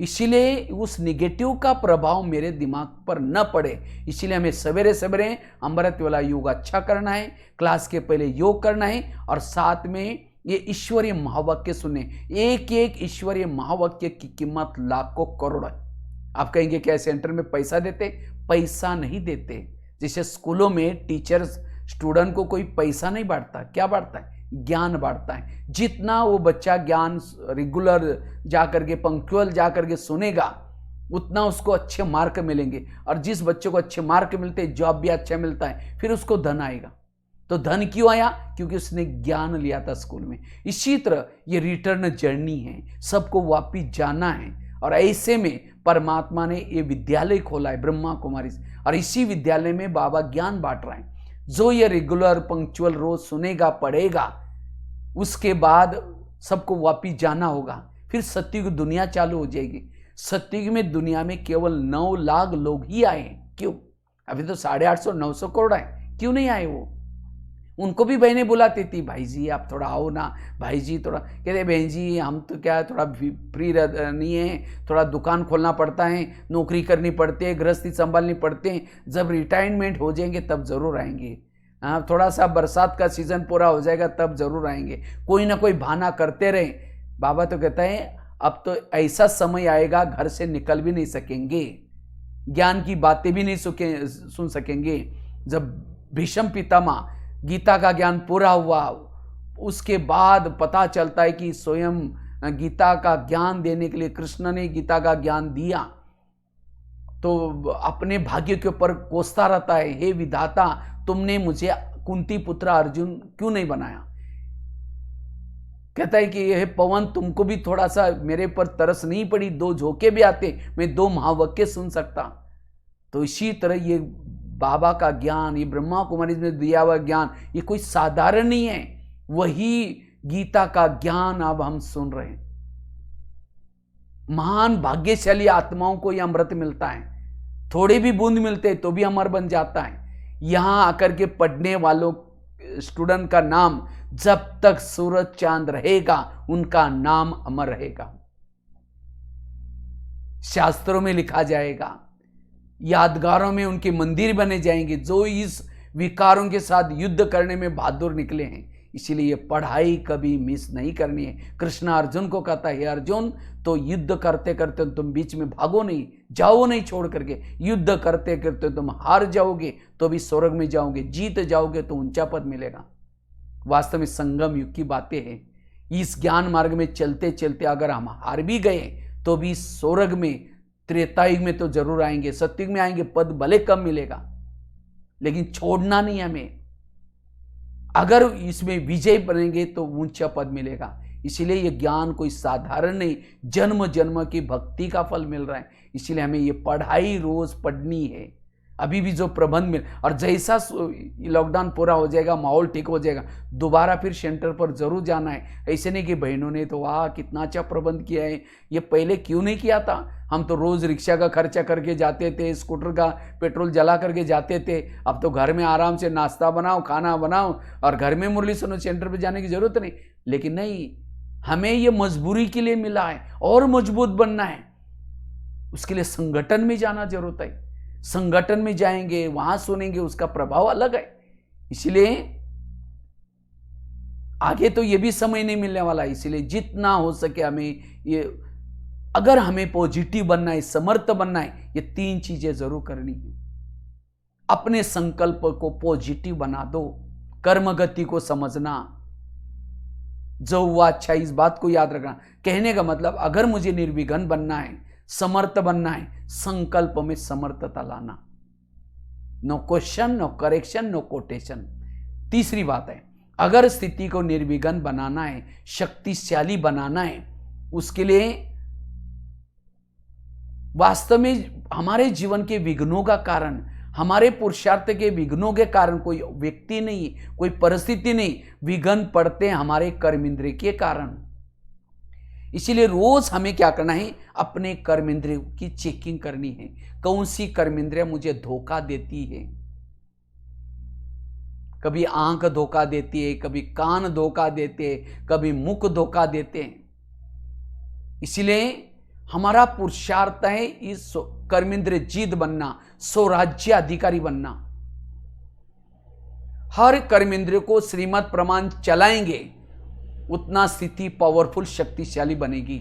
इसीलिए उस नेगेटिव का प्रभाव मेरे दिमाग पर न पड़े, इसीलिए हमें सवेरे सवेरे अमृत वाला योग अच्छा करना है, क्लास के पहले योग करना है और साथ में ये ईश्वरीय महावाक्य सुने। एक एक ईश्वरीय महावाक्य की कीमत लाखों करोड़ है। आप कहेंगे क्या सेंटर में पैसा देते? पैसा नहीं देते। जैसे स्कूलों में टीचर्स स्टूडेंट को कोई पैसा नहीं बांटता, क्या बांटता है? ज्ञान बांटता है। जितना वो बच्चा ज्ञान रेगुलर जाकर के पंक्चुअल जाकर के सुनेगा, उतना उसको अच्छे मार्क मिलेंगे। और जिस बच्चे को अच्छे मार्क मिलते हैं, जॉब भी अच्छा मिलता है, फिर उसको धन आएगा। तो धन क्यों आया? क्योंकि उसने ज्ञान लिया था स्कूल में। इसी तरह ये रिटर्न जर्नी है, सबको वापिस जाना है। और ऐसे में परमात्मा ने ये विद्यालय खोला है, ब्रह्मा कुमारी, और इसी विद्यालय में बाबा ज्ञान बांट रहे हैं। जो ये रेगुलर पंक्चुअल रोज सुनेगा पढ़ेगा, उसके बाद सबको वापिस जाना होगा। फिर सत्युग दुनिया चालू हो जाएगी। सत्युग में दुनिया में केवल 9 लाख लोग ही आए। क्यों? अभी तो 850 900 करोड़ है, क्यों नहीं आए वो? उनको भी बहनें बुलाती थी, भाई जी आप थोड़ा आओ ना, भाई जी थोड़ा। कहते बहन जी हम तो क्या थोड़ा फ्री नहीं है, थोड़ा दुकान खोलना पड़ता है, नौकरी करनी पड़ती है, गृहस्थी संभालनी पड़ते हैं, जब रिटायरमेंट हो जाएंगे तब जरूर आएंगे। हाँ, थोड़ा सा बरसात का सीजन पूरा हो जाएगा तब जरूर आएंगे। कोई ना कोई बहाना करते रहे। बाबा तो कहता है अब तो ऐसा समय आएगा घर से निकल भी नहीं सकेंगे, ज्ञान की बातें भी नहीं सुन सकेंगे। जब भीष्म पितामह गीता का ज्ञान पूरा हुआ, उसके बाद पता चलता है कि स्वयं गीता का ज्ञान देने के लिए कृष्ण ने गीता का ज्ञान दिया, तो अपने भाग्य के ऊपर कोसता रहता है, हे विधाता तुमने मुझे कुंती पुत्र अर्जुन क्यों नहीं बनाया। कहता है कि यह पवन तुमको भी थोड़ा सा मेरे पर तरस नहीं पड़ी, 2 झोंके भी आते, मैं 2 महावाक्य सुन सकता। तो इसी तरह ये बाबा का ज्ञान, ये ब्रह्मा कुमारी ने दिया हुआ ज्ञान, ये कोई साधारण नहीं है। वही गीता का ज्ञान अब हम सुन रहे हैं। महान भाग्यशाली आत्माओं को यह अमृत मिलता है। थोड़े भी बूंद मिलते हैं तो भी अमर बन जाता है। यहां आकर के पढ़ने वालों स्टूडेंट का नाम जब तक सूरज चांद रहेगा उनका नाम अमर रहेगा, शास्त्रों में लिखा जाएगा, यादगारों में उनके मंदिर बने जाएंगे, जो इस विकारों के साथ युद्ध करने में बहादुर निकले हैं। इसीलिए पढ़ाई कभी मिस नहीं करनी है। कृष्ण अर्जुन को कहता है, अर्जुन तो युद्ध करते करते तुम बीच में भागो नहीं, जाओ नहीं छोड़ करके। युद्ध करते करते तुम हार जाओगे तो भी स्वर्ग में जाओगे, जीत जाओगे तो ऊंचा पद मिलेगा। वास्तव में संगम युग की बातें हैं। इस ज्ञान मार्ग में चलते चलते अगर हम हार भी गए तो भी स्वर्ग में, त्रेतायुग में तो जरूर आएंगे, सतयुग में आएंगे, पद भले कम मिलेगा लेकिन छोड़ना नहीं हमें। अगर इसमें विजय बनेंगे तो ऊंचा पद मिलेगा। इसीलिए ये ज्ञान कोई साधारण नहीं, जन्म जन्म की भक्ति का फल मिल रहा है। इसीलिए हमें ये पढ़ाई रोज पढ़नी है। अभी भी जो प्रबंध मिल, और जैसा लॉकडाउन पूरा हो जाएगा, माहौल ठीक हो जाएगा, दोबारा फिर सेंटर पर जरूर जाना है। ऐसे नहीं कि बहनों ने तो वाह कितना अच्छा प्रबंध किया है, ये पहले क्यों नहीं किया था। हम तो रोज रिक्शा का खर्चा करके जाते थे, स्कूटर का पेट्रोल जला करके जाते थे। अब तो घर में आराम से नाश्ता बनाओ, खाना बनाओ और घर में मुरली सुनो, सेंटर पर जाने की जरूरत नहीं। लेकिन नहीं, हमें ये मजबूरी के लिए मिला है और मजबूत बनना है, उसके लिए संगठन में जाना जरूरत है। संगठन में जाएंगे, वहां सुनेंगे, उसका प्रभाव अलग है। इसलिए आगे तो ये भी समय नहीं मिलने वाला है। इसलिए जितना हो सके हमें ये, अगर हमें पॉजिटिव बनना है, समर्थ बनना है, ये 3 चीजें जरूर करनी है। अपने संकल्प को पॉजिटिव बना दो, कर्म गति को समझना, जो हुआ अच्छा, इस बात को याद रखना। कहने का मतलब, अगर मुझे निर्विघ्न बनना है, समर्थ बनना है, संकल्प में समर्थता लाना। No question, no correction, no quotation. तीसरी बात है, अगर स्थिति को निर्विघ्न बनाना है, शक्तिशाली बनाना है, उसके लिए वास्तव में हमारे जीवन के विघ्नों का कारण, हमारे पुरुषार्थ के विघ्नों के कारण कोई व्यक्ति नहीं, कोई परिस्थिति नहीं, विघ्न पड़ते हैं हमारे कर्मेंद्रिय के कारण। इसीलिए रोज हमें क्या करना है, अपने कर्मेंद्रिय की चेकिंग करनी है। कौन सी कर्मेंद्रिय मुझे धोखा देती है? कभी आंख धोखा देती है, कभी कान धोखा देते हैं, कभी मुख धोखा देते हैं। इसीलिए हमारा पुरुषार्थ है इस कर्मेंद्रिय जीत बनना, स्वराज्य अधिकारी बनना। हर कर्मेंद्रिय को श्रीमत प्रमाण चलाएंगे, उतना स्थिति पावरफुल, शक्तिशाली बनेगी।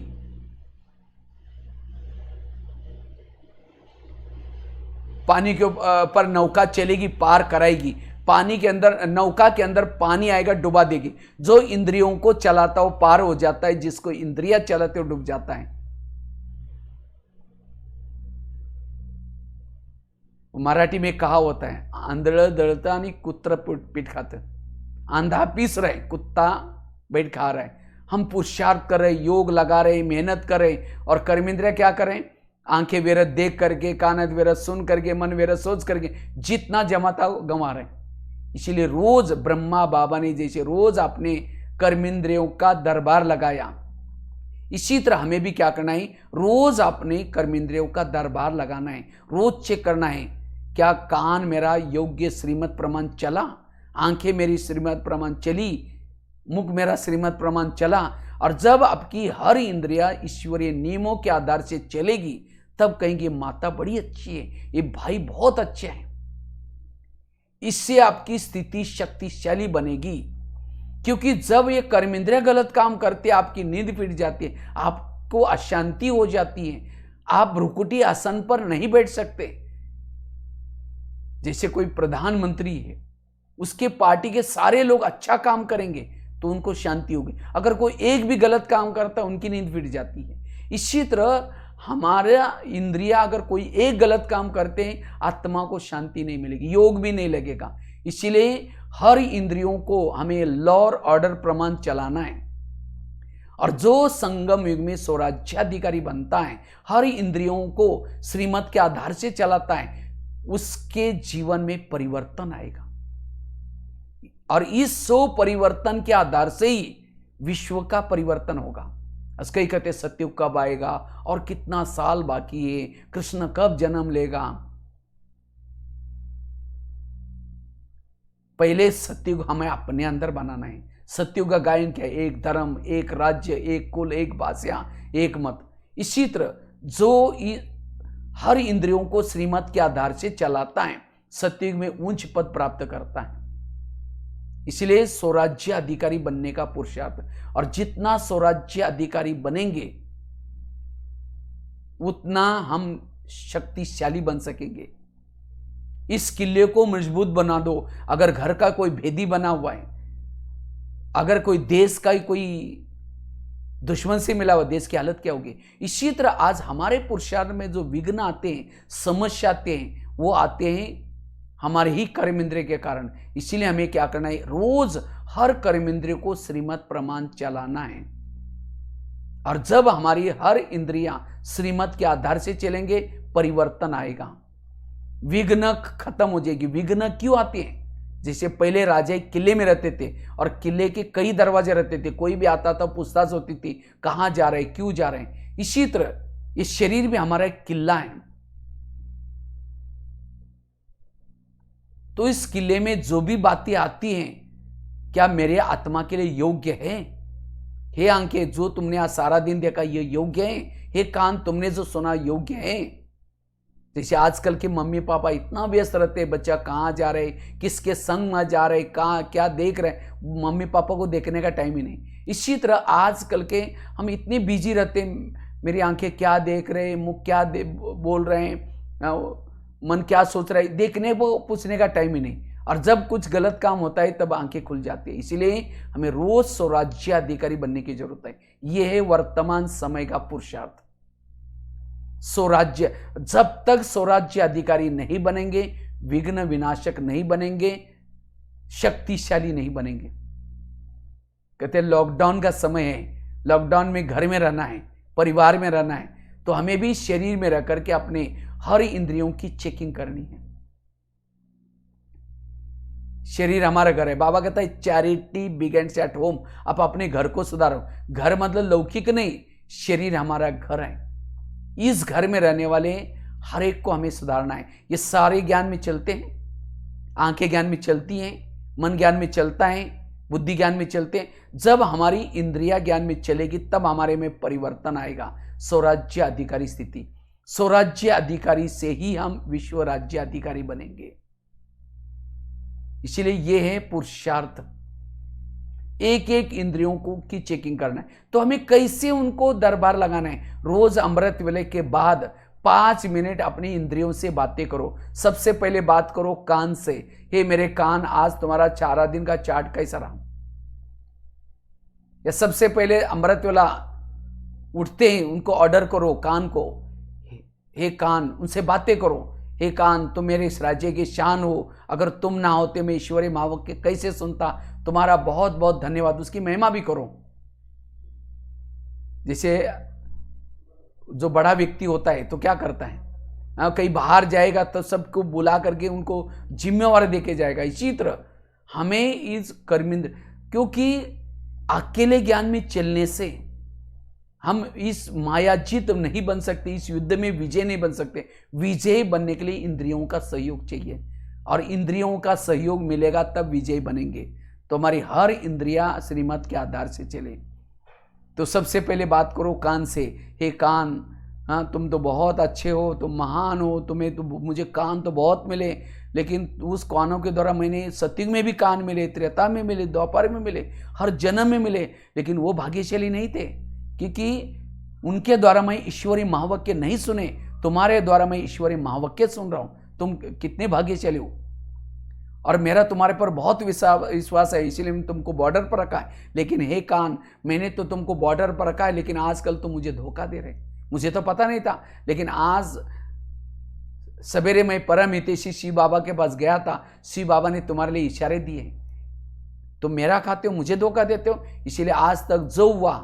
पानी के ऊपर नौका चलेगी, पार कराएगी। पानी के अंदर, नौका के अंदर पानी आएगा, डुबा देगी। जो इंद्रियों को चलाता हो पार हो जाता है, जिसको इंद्रियां चलाते हो डूब जाता है। मराठी में कहा होता है, आंधळ दळतं आणि कुत्र पीठ खातं। आंधा पीस रहे, कुत्ता बैठ खा रहा है। हम पुरुषार्थ कर रहे, योग लगा रहे, मेहनत कर रहे, और कर्मेंद्रिय क्या करें? आंखें वेरत देख करके, कान वेरत सुन करके, मन वेरत सोच करके जितना जमा था गंवा रहे। इसीलिए रोज ब्रह्मा बाबा ने जैसे रोज अपने कर्मेंद्रियों का दरबार लगाया, इसी तरह हमें भी क्या करना है, रोज अपने कर्मेंद्रियों का दरबार लगाना है। रोज चेक करना है, क्या कान मेरा योग्य श्रीमत प्रमाण चला, आंखें मेरी श्रीमत प्रमाण चली, मुख मेरा श्रीमत प्रमाण चला। और जब आपकी हर इंद्रिया ईश्वरीय नियमों के आधार से चलेगी, तब कहेंगे माता बड़ी अच्छी है, ये भाई बहुत अच्छे हैं। इससे आपकी स्थिति शक्तिशाली बनेगी। क्योंकि जब ये कर्मेंद्रिय गलत काम करते, आपकी नींद फिट जाती है, आपको अशांति हो जाती है, आप भ्रुकुटी आसन पर नहीं बैठ सकते। जैसे कोई प्रधानमंत्री है, उसके पार्टी के सारे लोग अच्छा काम करेंगे तो उनको शांति होगी। अगर कोई एक भी गलत काम करता है, उनकी नींद फिट जाती है। इसी तरह हमारा इंद्रिया अगर कोई एक गलत काम करते हैं, आत्मा को शांति नहीं मिलेगी, योग भी नहीं लगेगा। इसीलिए हर इंद्रियों को हमें लॉ और ऑर्डर प्रमाण चलाना है। और जो संगम युग में स्वराज्याधिकारी बनता है, हर इंद्रियों को श्रीमत के आधार से चलाता है, उसके जीवन में परिवर्तन आएगा। और इस सो परिवर्तन के आधार से ही विश्व का परिवर्तन होगा। कई कहते सत्युग कब आएगा और कितना साल बाकी है, कृष्ण कब जन्म लेगा। पहले सत्युग हमें अपने अंदर बनाना है। सत्युग का गायन क्या है? एक धर्म, एक राज्य, एक कुल, एक भाषा, एक मत। इसी तरह जो हर इंद्रियों को श्रीमत के आधार से चलाता है, सत्युग में उच्च पद प्राप्त करता है। इसलिए स्वराज्य अधिकारी बनने का पुरुषार्थ, और जितना स्वराज्य अधिकारी बनेंगे उतना हम शक्तिशाली बन सकेंगे। इस किले को मजबूत बना दो। अगर घर का कोई भेदी बना हुआ है, अगर कोई देश का ही कोई दुश्मन से मिला हुआ, देश की हालत क्या होगी। इसी तरह आज हमारे पुरुषार्थ में जो विघ्न आते हैं, समस्या आते हैं, वो आते हैं हमारे ही कर्मेंद्रिय के कारण। इसीलिए हमें क्या करना है, रोज हर कर्मेंद्रिय को श्रीमत प्रमाण चलाना है। और जब हमारी हर इंद्रियां श्रीमत के आधार से चलेंगे, परिवर्तन आएगा, विघ्न खत्म हो जाएगी। विघ्न क्यों आते हैं? जैसे पहले राजा एक किले में रहते थे और किले के कई दरवाजे रहते थे, कोई भी आता था पूछताछ होती थी, कहां जा रहे हैं, क्यों जा रहे हैं। इसी तरह इस शरीर में हमारा एक किला है, तो इस किले में जो भी बातें आती हैं, क्या मेरे आत्मा के लिए योग्य है? हे आंखें, जो तुमने आज सारा दिन देखा, ये योग्य है? हे कान, तुमने जो सुना, योग्य है? जैसे आजकल के मम्मी पापा इतना व्यस्त रहते हैं, बच्चा कहाँ जा रहे, किसके संग में जा रहे, कहाँ क्या देख रहे, मम्मी पापा को देखने का टाइम ही नहीं। इसी तरह आजकल के हम इतने बिजी रहते हैं, मेरी आंखें क्या देख रहे, मुंह क्या बोल रहे हैं, मन क्या सोच रहा है, देखने को पूछने का टाइम ही नहीं। और जब कुछ गलत काम होता है तब आंखें खुल जाती है। इसीलिए हमें रोज स्वराज्याधिकारी बनने की जरूरत है। यह है वर्तमान समय का पुरुषार्थ। स्वराज्य, जब तक स्वराज्य अधिकारी नहीं बनेंगे, विघ्न विनाशक नहीं बनेंगे, शक्तिशाली नहीं बनेंगे। कहते हैं लॉकडाउन का समय है, लॉकडाउन में घर में रहना है, परिवार में रहना है, तो हमें भी शरीर में रह करके अपने हर इंद्रियों की चेकिंग करनी है। शरीर हमारा घर है। बाबा कहता है चैरिटी बिगिंस एट होम। आप अपने घर को सुधारो। घर मतलब लौकिक नहीं, शरीर हमारा घर है। इस घर में रहने वाले हर एक को हमें सुधारना है। ये सारे ज्ञान में चलते हैं, आंखें ज्ञान में चलती हैं, मन ज्ञान में चलता है, बुद्धि ज्ञान में चलते हैं। जब हमारी इंद्रिया ज्ञान में चलेगी तब हमारे में परिवर्तन आएगा। स्वराज्य अधिकारी स्थिति, स्वराज्य अधिकारी से ही हम विश्व राज्य अधिकारी बनेंगे। इसीलिए ये है पुरुषार्थ। एक एक इंद्रियों को की चेकिंग करना है। तो हमें कैसे उनको दरबार लगाना है? रोज अमृत वेले के बाद 5 मिनट अपनी इंद्रियों से बातें करो। सबसे पहले बात करो कान से। हे मेरे कान, आज तुम्हारा 4 दिन का चार्ट कैसा रहा? या सबसे पहले अमृत वेला उठते हैं उनको ऑर्डर करो कान को, हे कान, उनसे बातें करो। हे कान, तुम मेरे इस राज्य की शान हो, अगर तुम ना होते मैं ईश्वरी महावाक्य कैसे सुनता? तुम्हारा बहुत बहुत धन्यवाद। उसकी महिमा भी करो। जैसे जो बड़ा व्यक्ति होता है तो क्या करता है, कहीं बाहर जाएगा तो सबको बुला करके उनको जिम्मेवारी देके जाएगा। इसी तरह हमें इस कर्मिंद्र, क्योंकि अकेले ज्ञान में चलने से हम इस मायाजित नहीं बन सकते, इस युद्ध में विजय नहीं बन सकते। विजय बनने के लिए इंद्रियों का सहयोग चाहिए, और इंद्रियों का सहयोग मिलेगा तब विजय बनेंगे। तो हमारी हर इंद्रिया श्रीमत के आधार से चले। तो सबसे पहले बात करो कान से। हे कान, हाँ तुम तो बहुत अच्छे हो, तुम महान हो, तुम्हें तो मुझे कान तो बहुत मिले, लेकिन उस कानों के द्वारा मैंने सतयुग में भी कान मिले, त्रेता में मिले, द्वापर में मिले, हर जन्म में मिले, लेकिन वो भाग्यशाली नहीं थे, क्योंकि उनके द्वारा मैं ईश्वरी महावाक्य नहीं सुने। तुम्हारे द्वारा मैं ईश्वरी महावाक्य सुन रहा हूं। तुम कितने भाग्यशाली हो, और मेरा तुम्हारे पर बहुत विश्वास है, इसीलिए मैंने तुमको बॉर्डर पर रखा है। लेकिन हे कान, मैंने तो तुमको बॉर्डर पर रखा है, लेकिन आजकल तुम मुझे धोखा दे रहे। मुझे तो पता नहीं था, लेकिन आज सवेरे मैं परम हितैषी शिव बाबा के पास गया था। शिव बाबा ने तुम्हारे लिए इशारे दिए। तुम मेरा खाते हो, मुझे धोखा देते हो। इसीलिए आज तक जो हुआ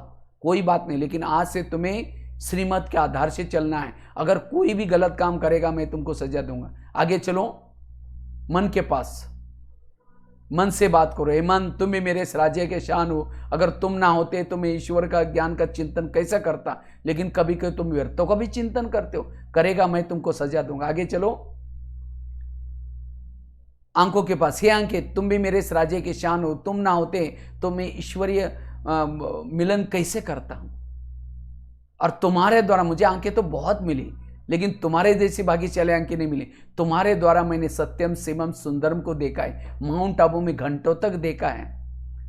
कोई बात नहीं, लेकिन आज से तुम्हें श्रीमत के आधार से चलना है। अगर कोई भी गलत काम करेगा मैं तुमको सजा दूंगा। आगे चलो मन के पास, मन से बात करो। हे मन, तुम भी मेरे इस राज्य के शान हो, अगर तुम ना होते तो मैं ईश्वर का ज्ञान का चिंतन कैसा करता? लेकिन कभी कभी तुम व्यर्थों का भी चिंतन करते हो, करेगा मैं तुमको सजा दूंगा। आगे चलो आंखों के पास। हे आंखें, तुम भी मेरे इस राज्य के शान हो, तुम ना होते तो मैं ईश्वरीय मिलन कैसे करता हूं? और तुम्हारे द्वारा मुझे आंखें तो बहुत मिली, लेकिन तुम्हारे जैसी भाग्यशाली आंखें नहीं मिली। तुम्हारे द्वारा मैंने सत्यम शिवम सुंदरम को देखा है, माउंट आबू में घंटों तक देखा है।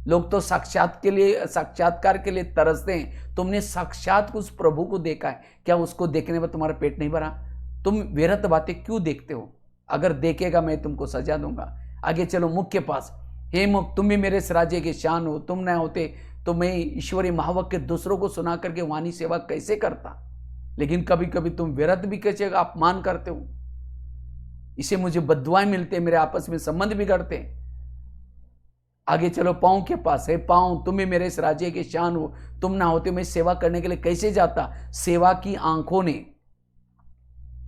लोग तो साक्षात्कार के लिए तरसते हैं। तुमने साक्षात उस प्रभु को देखा है क्या? उसको देखने में तुम्हारा पेट नहीं भरा? तुम व्यर्थ बातें क्यों देखते हो? अगर देखेगा मैं तुमको सजा दूंगा। आगे चलो मुख के पास। हे मुख, तुम भी मेरे इस राज्य के शान हो, तुम न होते तो मैं ईश्वरी महावाक्य दूसरों को सुना करके वाणी सेवा कैसे करता? लेकिन कभी कभी तुम व्यर्थ भी कैसे अपमान करते हो, इसे मुझे बद्दुआएं मिलते, मेरे आपस में संबंध बिगड़ते। आगे चलो पांव के पास। है पांव, तुम भी मेरे इस राज्य के शान हो, तुम ना होते मैं सेवा करने के लिए कैसे जाता? सेवा की आंखों ने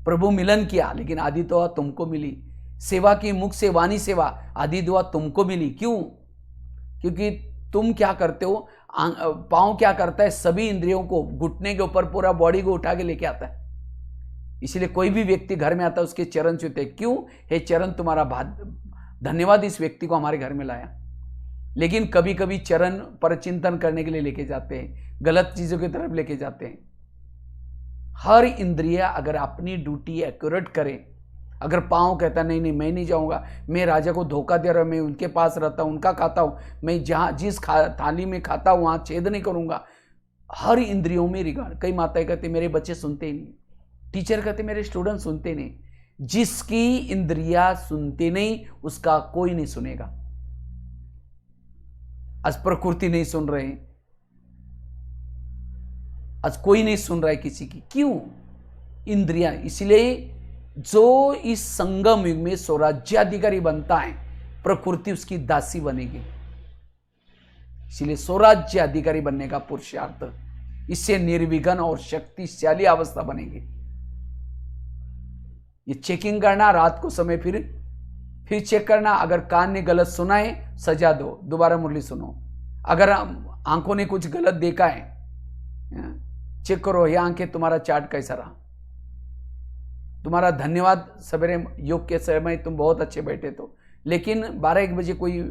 प्रभु मिलन किया, लेकिन आदि दुआ तुमको मिली। सेवा की मुख से वाणी सेवा, आदि दुआ तुमको मिली। क्यों? क्योंकि तुम क्या करते हो, पांव क्या करता है, सभी इंद्रियों को घुटने के ऊपर पूरा बॉडी को उठा के लेके आता है। इसलिए कोई भी व्यक्ति घर में आता है उसके चरण छूते। क्यों? हे चरण, तुम्हारा धन्यवाद, इस व्यक्ति को हमारे घर में लाया। लेकिन कभी कभी चरण पर चिंतन करने के लिए लेके जाते हैं, गलत चीजों की तरफ लेके जाते हैं। हर इंद्रिया अगर अपनी ड्यूटी एक्यूरेट करे, अगर पाँव कहता नहीं नहीं मैं नहीं जाऊंगा, मैं राजा को धोखा दे रहा हूँ, मैं उनके पास रहता हूँ, उनका खाता हूँ, मैं जहाँ जिस थाली में खाता हूँ वहाँ छेद नहीं करूँगा, हर इंद्रियों में रिगार्ड। कई माताएं कहते मेरे बच्चे सुनते ही नहीं, टीचर कहते मेरे स्टूडेंट सुनते नहीं। जिसकी इंद्रिया सुनती नहीं उसका कोई नहीं सुनेगा। आज प्रकृति नहीं सुन रहे, आज कोई नहीं सुन रहा है किसी की। क्यों? इंद्रिया। इसलिए जो इस संगम युग में स्वराज्याधिकारी बनता है, प्रकृति उसकी दासी बनेगी। इसलिए स्वराज्याधिकारी बनने का पुरुषार्थ, इससे निर्विघ्न और शक्तिशाली अवस्था बनेगी। ये चेकिंग करना, रात को समय फिर चेक करना। अगर कान ने गलत सुना है सजा दो, दोबारा मुरली सुनो। अगर आंखों ने कुछ गलत देखा है चेक करो, ये आंखें तुम्हारा चार्ट कैसा रहा। तुम्हारा धन्यवाद, सवेरे योग के समय तुम बहुत अच्छे बैठे तो, लेकिन 12-1 बजे कोई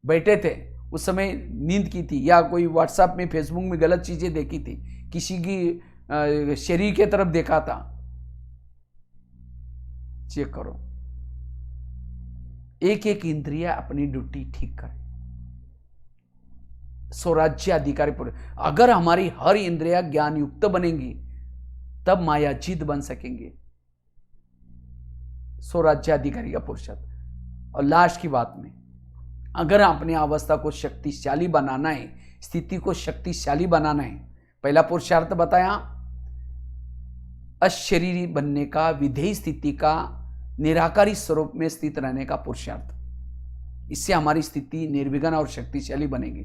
बैठे थे, उस समय नींद की थी, या कोई व्हाट्सएप में फेसबुक में गलत चीजें देखी थी, किसी की शरीर के तरफ देखा था, चेक करो। एक एक इंद्रिया अपनी ड्यूटी ठीक करे। स्वराज्य अधिकारी पुरुष। अगर हमारी हर इंद्रिया ज्ञान युक्त बनेंगी तब मायाजीत बन सकेंगे, स्वराज्य अधिकारी का पुरुषार्थ। और लास्ट की बात में, अगर अपनी अवस्था को शक्तिशाली बनाना है, स्थिति को शक्तिशाली बनाना है, पहला पुरुषार्थ बताया अशरीरी बनने का, विधेय स्थिति का, निराकारी स्वरूप में स्थित रहने का पुरुषार्थ। इससे हमारी स्थिति निर्विघ्न और शक्तिशाली बनेगी।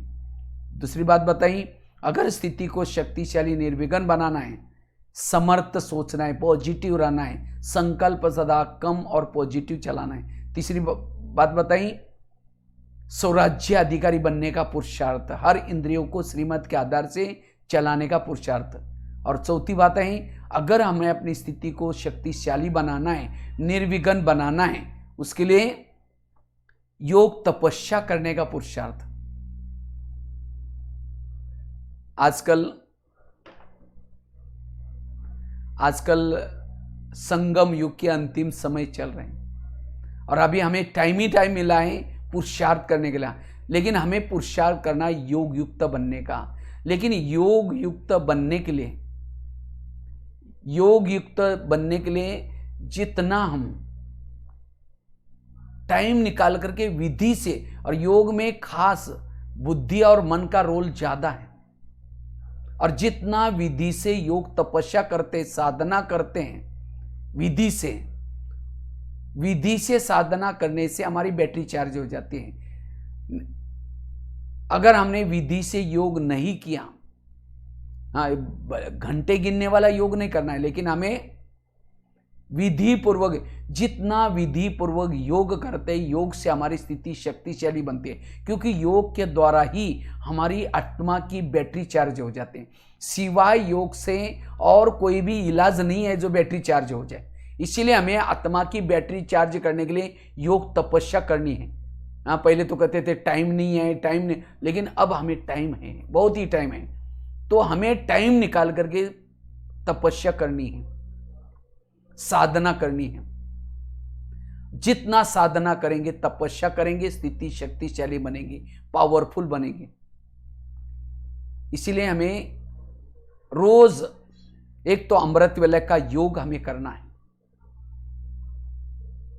दूसरी बात बताई, अगर स्थिति को शक्तिशाली निर्विघ्न बनाना है, समर्थ सोचना है, पॉजिटिव रहना है, संकल्प सदा कम और पॉजिटिव चलाना है। तीसरी बात बताई, स्वराज्य अधिकारी बनने का पुरुषार्थ, हर इंद्रियों को श्रीमत के आधार से चलाने का पुरुषार्थ। और चौथी बात है, अगर हमें अपनी स्थिति को शक्तिशाली बनाना है, निर्विघ्न बनाना है, उसके लिए योग तपस्या करने का पुरुषार्थ। आजकल संगम युग के अंतिम समय चल रहे हैं और अभी हमें टाइम ही टाइम मिला है पुरुषार्थ करने के लिए, लेकिन हमें पुरुषार्थ करना योग युक्त बनने का। लेकिन योग युक्त बनने के लिए जितना हम टाइम निकाल करके विधि से, और योग में खास बुद्धि और मन का रोल ज्यादा है, और जितना विधि से योग तपस्या करते, साधना करते हैं, विधि से साधना करने से हमारी बैटरी चार्ज हो जाती है। अगर हमने विधि से योग नहीं किया, हाँ घंटे गिनने वाला योग नहीं करना है, लेकिन हमें विधि पूर्वक, जितना विधि पूर्वक योग करते हैं, योग से हमारी स्थिति शक्तिशाली बनती है, क्योंकि योग के द्वारा ही हमारी आत्मा की बैटरी चार्ज हो जाते हैं। सिवाय योग से और कोई भी इलाज नहीं है जो बैटरी चार्ज हो जाए। इसीलिए हमें आत्मा की बैटरी चार्ज करने के लिए योग तपस्या करनी है। हाँ, पहले तो कहते थे टाइम नहीं है, टाइम नहीं, लेकिन अब हमें टाइम है, बहुत ही टाइम है। तो हमें टाइम निकाल करके तपस्या करनी है, साधना करनी है। जितना साधना करेंगे, तपस्या करेंगे, स्थिति शक्तिशाली बनेगी, पावरफुल बनेगी। इसीलिए हमें रोज एक तो अमृत वेला का योग हमें करना है,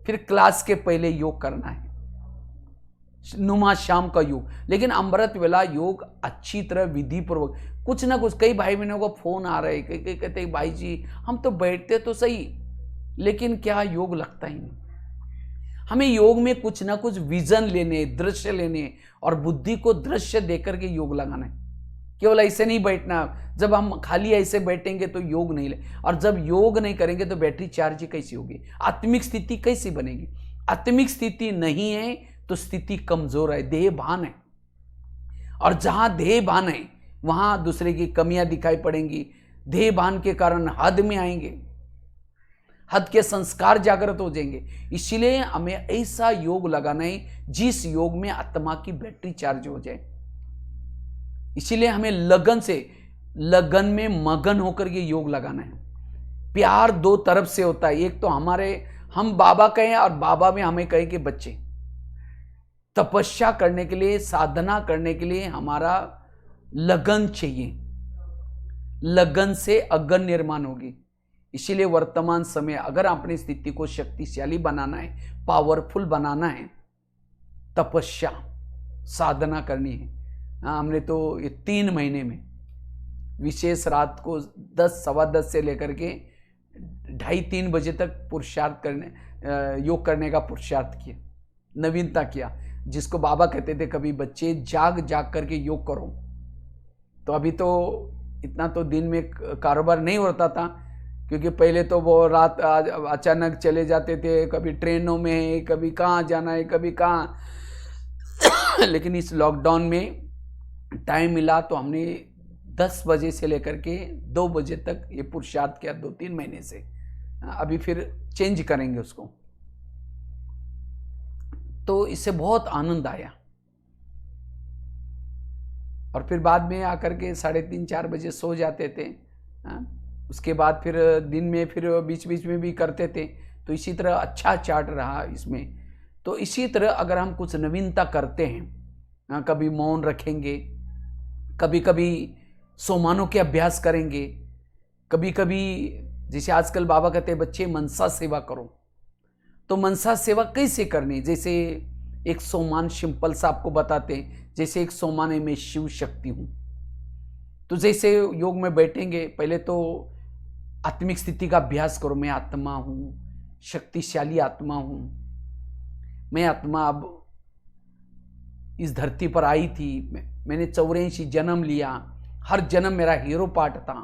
फिर क्लास के पहले योग करना है, नुमा शाम का योग। लेकिन अमृत वेला योग अच्छी तरह विधि पूर्वक, कुछ ना कुछ, कई भाई बहनों को फोन आ रहे, कई कहते हैं भाई जी हम तो बैठते तो सही, लेकिन क्या योग लगता ही नहीं। हमें योग में कुछ ना कुछ विजन लेने, दृश्य लेने, और बुद्धि को दृश्य देकर के योग लगाना है। केवल ऐसे नहीं बैठना, जब हम खाली ऐसे बैठेंगे तो योग नहीं ले, और जब योग नहीं करेंगे तो बैटरी चार्ज कैसी होगी, आत्मिक स्थिति कैसी बनेगी। आत्मिक स्थिति नहीं है तो स्थिति कमजोर है, देह भान है, और जहां देह भान है वहां दूसरे की कमियां दिखाई पड़ेंगी। देह भान के कारण हद में आएंगे, हद के संस्कार जागृत हो जाएंगे। इसलिए हमें ऐसा योग लगाना है जिस योग में आत्मा की बैटरी चार्ज हो जाए। इसीलिए हमें लगन से लगन में मगन होकर के योग लगाना है। प्यार दो तरफ से होता है, एक तो हम बाबा कहें और बाबा में हमें कहें कि बच्चे। तपस्या करने के लिए, साधना करने के लिए हमारा लगन चाहिए, लगन से अगन निर्माण होगी। इसीलिए वर्तमान समय अगर अपनी स्थिति को शक्तिशाली बनाना है, पावरफुल बनाना है, तपस्या साधना करनी है। हमने तो ये 3 महीने में विशेष रात को 10 सवा 10 से लेकर के 2:30-3 बजे तक पुरुषार्थ करने, योग करने का पुरुषार्थ किया, नवीनता किया। जिसको बाबा कहते थे कभी बच्चे जाग जाग करके योग करो। तो अभी तो इतना तो दिन में कारोबार नहीं होता था, क्योंकि पहले तो वो रात अचानक चले जाते थे, कभी ट्रेनों में, कभी कहाँ जाना है, कभी कहाँ। लेकिन इस लॉकडाउन में टाइम मिला तो हमने 10 बजे से लेकर के 2 बजे तक ये पुरुषार्थ किया 2-3 महीने से। अभी फिर चेंज करेंगे उसको। तो इससे बहुत आनंद आया। और फिर बाद में आकर के 3:30-4 बजे सो जाते थे। उसके बाद फिर दिन में फिर बीच बीच में भी करते थे। तो इसी तरह अच्छा चार्ट रहा इसमें। तो इसी तरह अगर हम कुछ नवीनता करते हैं, कभी मौन रखेंगे, कभी कभी सोमानों के अभ्यास करेंगे, कभी कभी जैसे आजकल बाबा कहते हैं बच्चे मनसा सेवा करो। तो मनसा सेवा कैसे करनी, जैसे एक सोमान सिंपल सा आपको बताते हैं। जैसे एक सोमान है, मैं शिव शक्ति हूँ। तो जैसे योग में बैठेंगे, पहले तो आत्मिक स्थिति का अभ्यास करो। मैं आत्मा हूँ, शक्तिशाली आत्मा हूँ। मैं आत्मा अब इस धरती पर आई थी, मैंने 84 जन्म लिया, हर जन्म मेरा हीरो पार्ट था,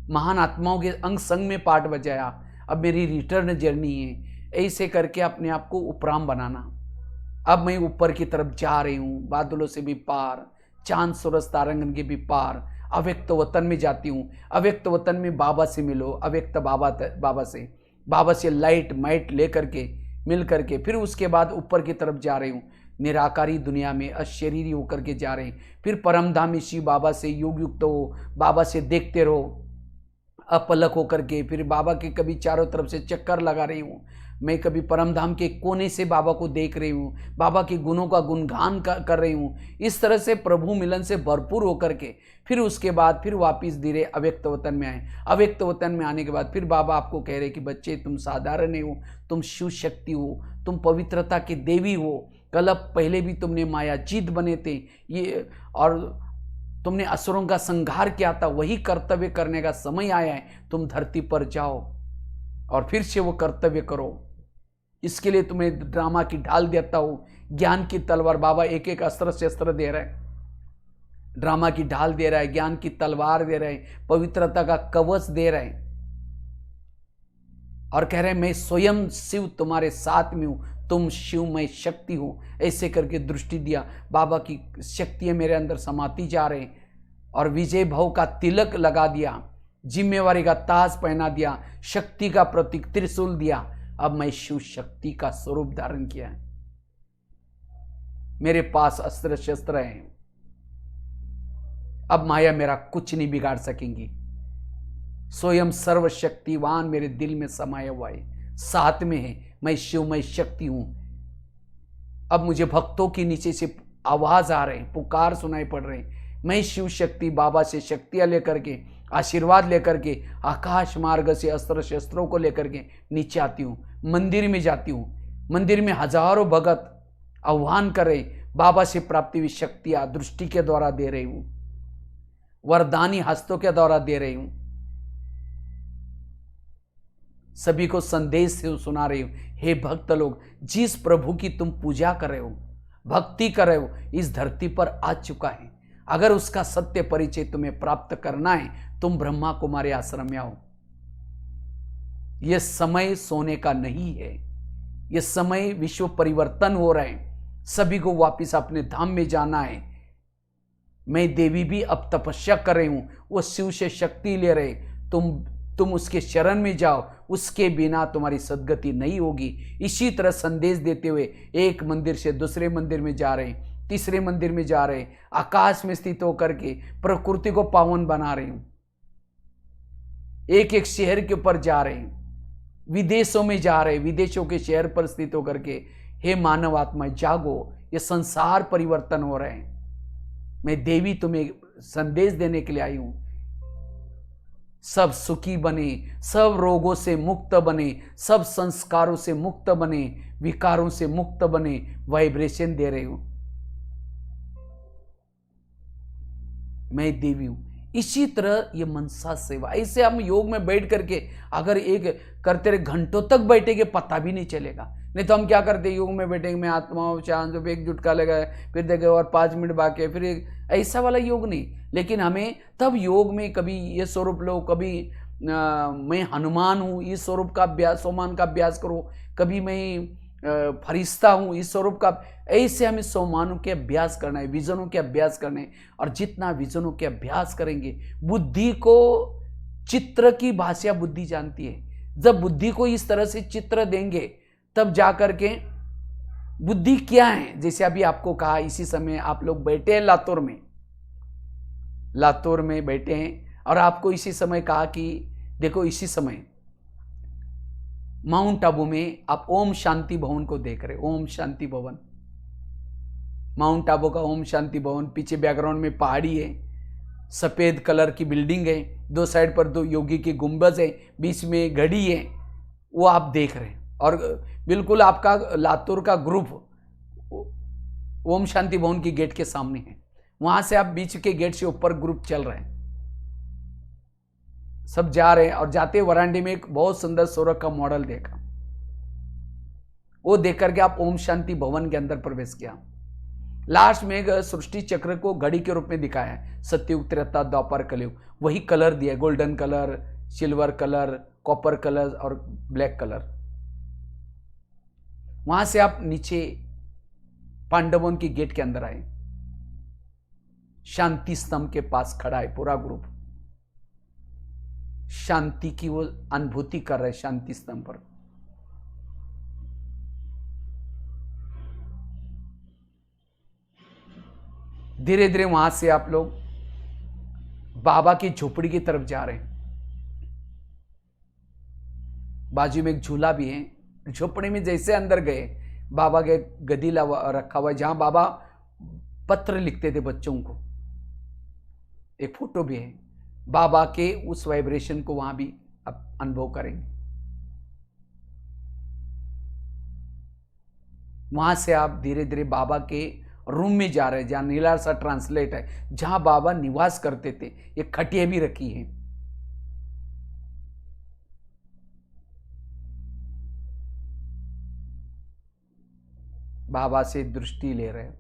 महान आत्माओं के अंग संग में पार्ट बजाया, अब मेरी रिटर्न जर्नी है। ऐसे करके अपने आप को उपराम बनाना। अब मैं ऊपर की तरफ जा रही हूँ, बादलों से भी पार, चांद सूरज तारंगन के भी पार, अव्यक्त वतन में जाती हूँ। अव्यक्त वतन में बाबा से मिलो, अव्यक्त बाबा से लाइट माइट लेकर के मिल करके फिर उसके बाद ऊपर की तरफ जा रही हूँ। निराकारी दुनिया में अशरीरी होकर के जा रहे हैं। फिर परमधामी शिव बाबा से योग युक्त हो, बाबा से देखते रहो अपलक होकर के। फिर बाबा के कभी चारों तरफ से चक्कर लगा रही हूँ, मैं कभी परमधाम के कोने से बाबा को देख रही हूँ, बाबा के गुणों का गुणगान कर रही हूँ। इस तरह से प्रभु मिलन से भरपूर होकर के फिर उसके बाद फिर वापिस धीरे अव्यक्त वतन में आए। अव्यक्त वतन में आने के बाद फिर बाबा आपको कह रहे कि बच्चे तुम साधारण नहीं हो, तुम शिव शक्ति हो, तुम पवित्रता की देवी हो। कल पहले भी तुमने माया जीत बने थे ये, और तुमने असुरों का संहार किया था। वही कर्तव्य करने का समय आया है। तुम धरती पर जाओ और फिर से वो कर्तव्य करो। इसके लिए तुम्हें ड्रामा की ढाल देता हूं, ज्ञान की तलवार। बाबा एक एक अस्त्र शस्त्र दे रहे हैं, ड्रामा की ढाल दे रहा है, ज्ञान की तलवार दे रहे हैं, पवित्रता का कवच दे रहे हैं, और कह रहे हैं मैं स्वयं शिव तुम्हारे साथ में हूं, तुम शिव मैं शक्ति हूं। ऐसे करके दृष्टि दिया। बाबा की शक्तियां मेरे अंदर समाती जा रहे हैं, और विजय भाव का तिलक लगा दिया, जिम्मेवारी का ताज पहना दिया, शक्ति का प्रतीक त्रिशूल दिया। अब मैं शिव शक्ति का स्वरूप धारण किया है, मेरे पास अस्त्र शस्त्र हैं। अब माया मेरा कुछ नहीं बिगाड़ सकेंगी। स्वयं सर्वशक्तिवान मेरे दिल में समाया हुआ है, साथ में है, मैं शिव मैं शक्ति हूं। अब मुझे भक्तों के नीचे से आवाज आ रहे हैं, पुकार सुनाई पड़ रहे हैं। मैं शिव शक्ति बाबा से शक्तियां लेकर के, आशीर्वाद लेकर के, आकाश मार्ग से अस्त्र शस्त्रों को लेकर के नीचे आती हूँ, मंदिर में जाती हूँ। मंदिर में हजारों भगत आह्वान कर रहे, बाबा से प्राप्ति हुई शक्तियां दृष्टि के द्वारा दे रही हूँ, वरदानी हस्तों के द्वारा दे रही हूँ, सभी को संदेश से सुना रही हूँ। हे भक्त लोग, जिस प्रभु की तुम पूजा कर रहे हो, भक्ति कर रहे हो, इस धरती पर आ चुका है। अगर उसका सत्य परिचय तुम्हें प्राप्त करना है, तुम ब्रह्मा कुमारी आश्रम में आओ। यह समय सोने का नहीं है, यह समय विश्व परिवर्तन हो रहे हैं, सभी को वापिस अपने धाम में जाना है। मैं देवी भी अब तपस्या कर रही हूं, वो शिव से शक्ति ले रहे, तुम उसके शरण में जाओ, उसके बिना तुम्हारी सद्गति नहीं होगी। इसी तरह संदेश देते हुए एक मंदिर से दूसरे मंदिर में जा रहे हैं, तीसरे मंदिर में जा रहे, आकाश में स्थित होकर के प्रकृति को पावन बना रहे हूं, एक एक शहर के ऊपर जा रहे हैं, विदेशों में जा रहे, विदेशों के शहर पर स्थित होकर के, हे मानव आत्मा जागो, ये संसार परिवर्तन हो रहे हैं, मैं देवी तुम्हें संदेश देने के लिए आई हूं, सब सुखी बने, सब रोगों से मुक्त बने, सब संस्कारों से मुक्त बने, विकारों से मुक्त बने, वाइब्रेशन दे रहे हूं, मैं देवी हूं। इसी तरह ये मनसा सेवा, ऐसे हम योग में बैठ करके अगर एक करते रहे, घंटों तक बैठेंगे पता भी नहीं चलेगा। नहीं तो हम क्या करते, योग में बैठेंगे, मैं आत्मा शांत हो, एक झुटका लगा, फिर देखे और 5 मिनट बाकी है, फिर ऐसा वाला योग नहीं। लेकिन हमें तब योग में कभी ये स्वरूप लो, कभी मैं हनुमान हूँ इस स्वरूप का अभ्यास, सोमान का अभ्यास करो, कभी मैं फरिश्ता हूँ इस स्वरूप का, ऐसे हमें सोमानों के अभ्यास करना है, विजनों के अभ्यास करने हैं। और जितना विजनों के अभ्यास करेंगे, बुद्धि को चित्र की भाषा बुद्धि जानती है, जब बुद्धि को इस तरह से चित्र देंगे तब जाकर के बुद्धि क्या है। जैसे अभी आपको कहा, इसी समय आप लोग बैठे हैं लातूर में बैठे हैं, और आपको इसी समय कहा कि देखो इसी समय माउंट आबू में आप ओम शांति भवन को देख रहे, ओम शांति भवन, माउंट आबू का ओम शांति भवन, पीछे बैकग्राउंड में पहाड़ी है, सफेद कलर की बिल्डिंग है, 2 साइड पर 2 योगी की गुंबज है, बीच में घड़ी है, वो आप देख रहे हैं। और बिल्कुल आपका लातूर का ग्रुप ओम शांति भवन की गेट के सामने है, वहां से आप बीच के गेट से ऊपर ग्रुप चल रहे हैं, सब जा रहे हैं। और जाते वरांडे में एक बहुत सुंदर सौरभ का मॉडल देखा, वो देख करके आप ओम शांति भवन के अंदर प्रवेश किया। लास्ट में एक सृष्टि चक्र को घड़ी के रूप में दिखाया है, सत्ययुग, त्रेता, द्वापर, कलयुग, वही कलर दिया, golden colour, silver colour, copper colour और ब्लैक कलर। वहां से आप नीचे पांडवों की गेट के अंदर आए, शांति स्तंभ के पास खड़ा है पूरा ग्रुप, शांति की वो अनुभूति कर रहे, शांति स्तंभ पर। धीरे धीरे वहां से आप लोग बाबा की झोपड़ी की तरफ जा रहे हैं, बाजू में एक झूला भी है। झोपड़ी में जैसे अंदर गए, बाबा के गदी रखा हुआ है, जहां बाबा पत्र लिखते थे बच्चों को, एक फोटो भी है बाबा के, उस वाइब्रेशन को वहां भी आप अनुभव करेंगे। वहां से आप धीरे धीरे बाबा के रूम में जा रहे हैं, जहां नीला सा ट्रांसलेट है, जहां बाबा निवास करते थे, ये खटिया भी रखी है। बाबा से दृष्टि ले रहे हैं।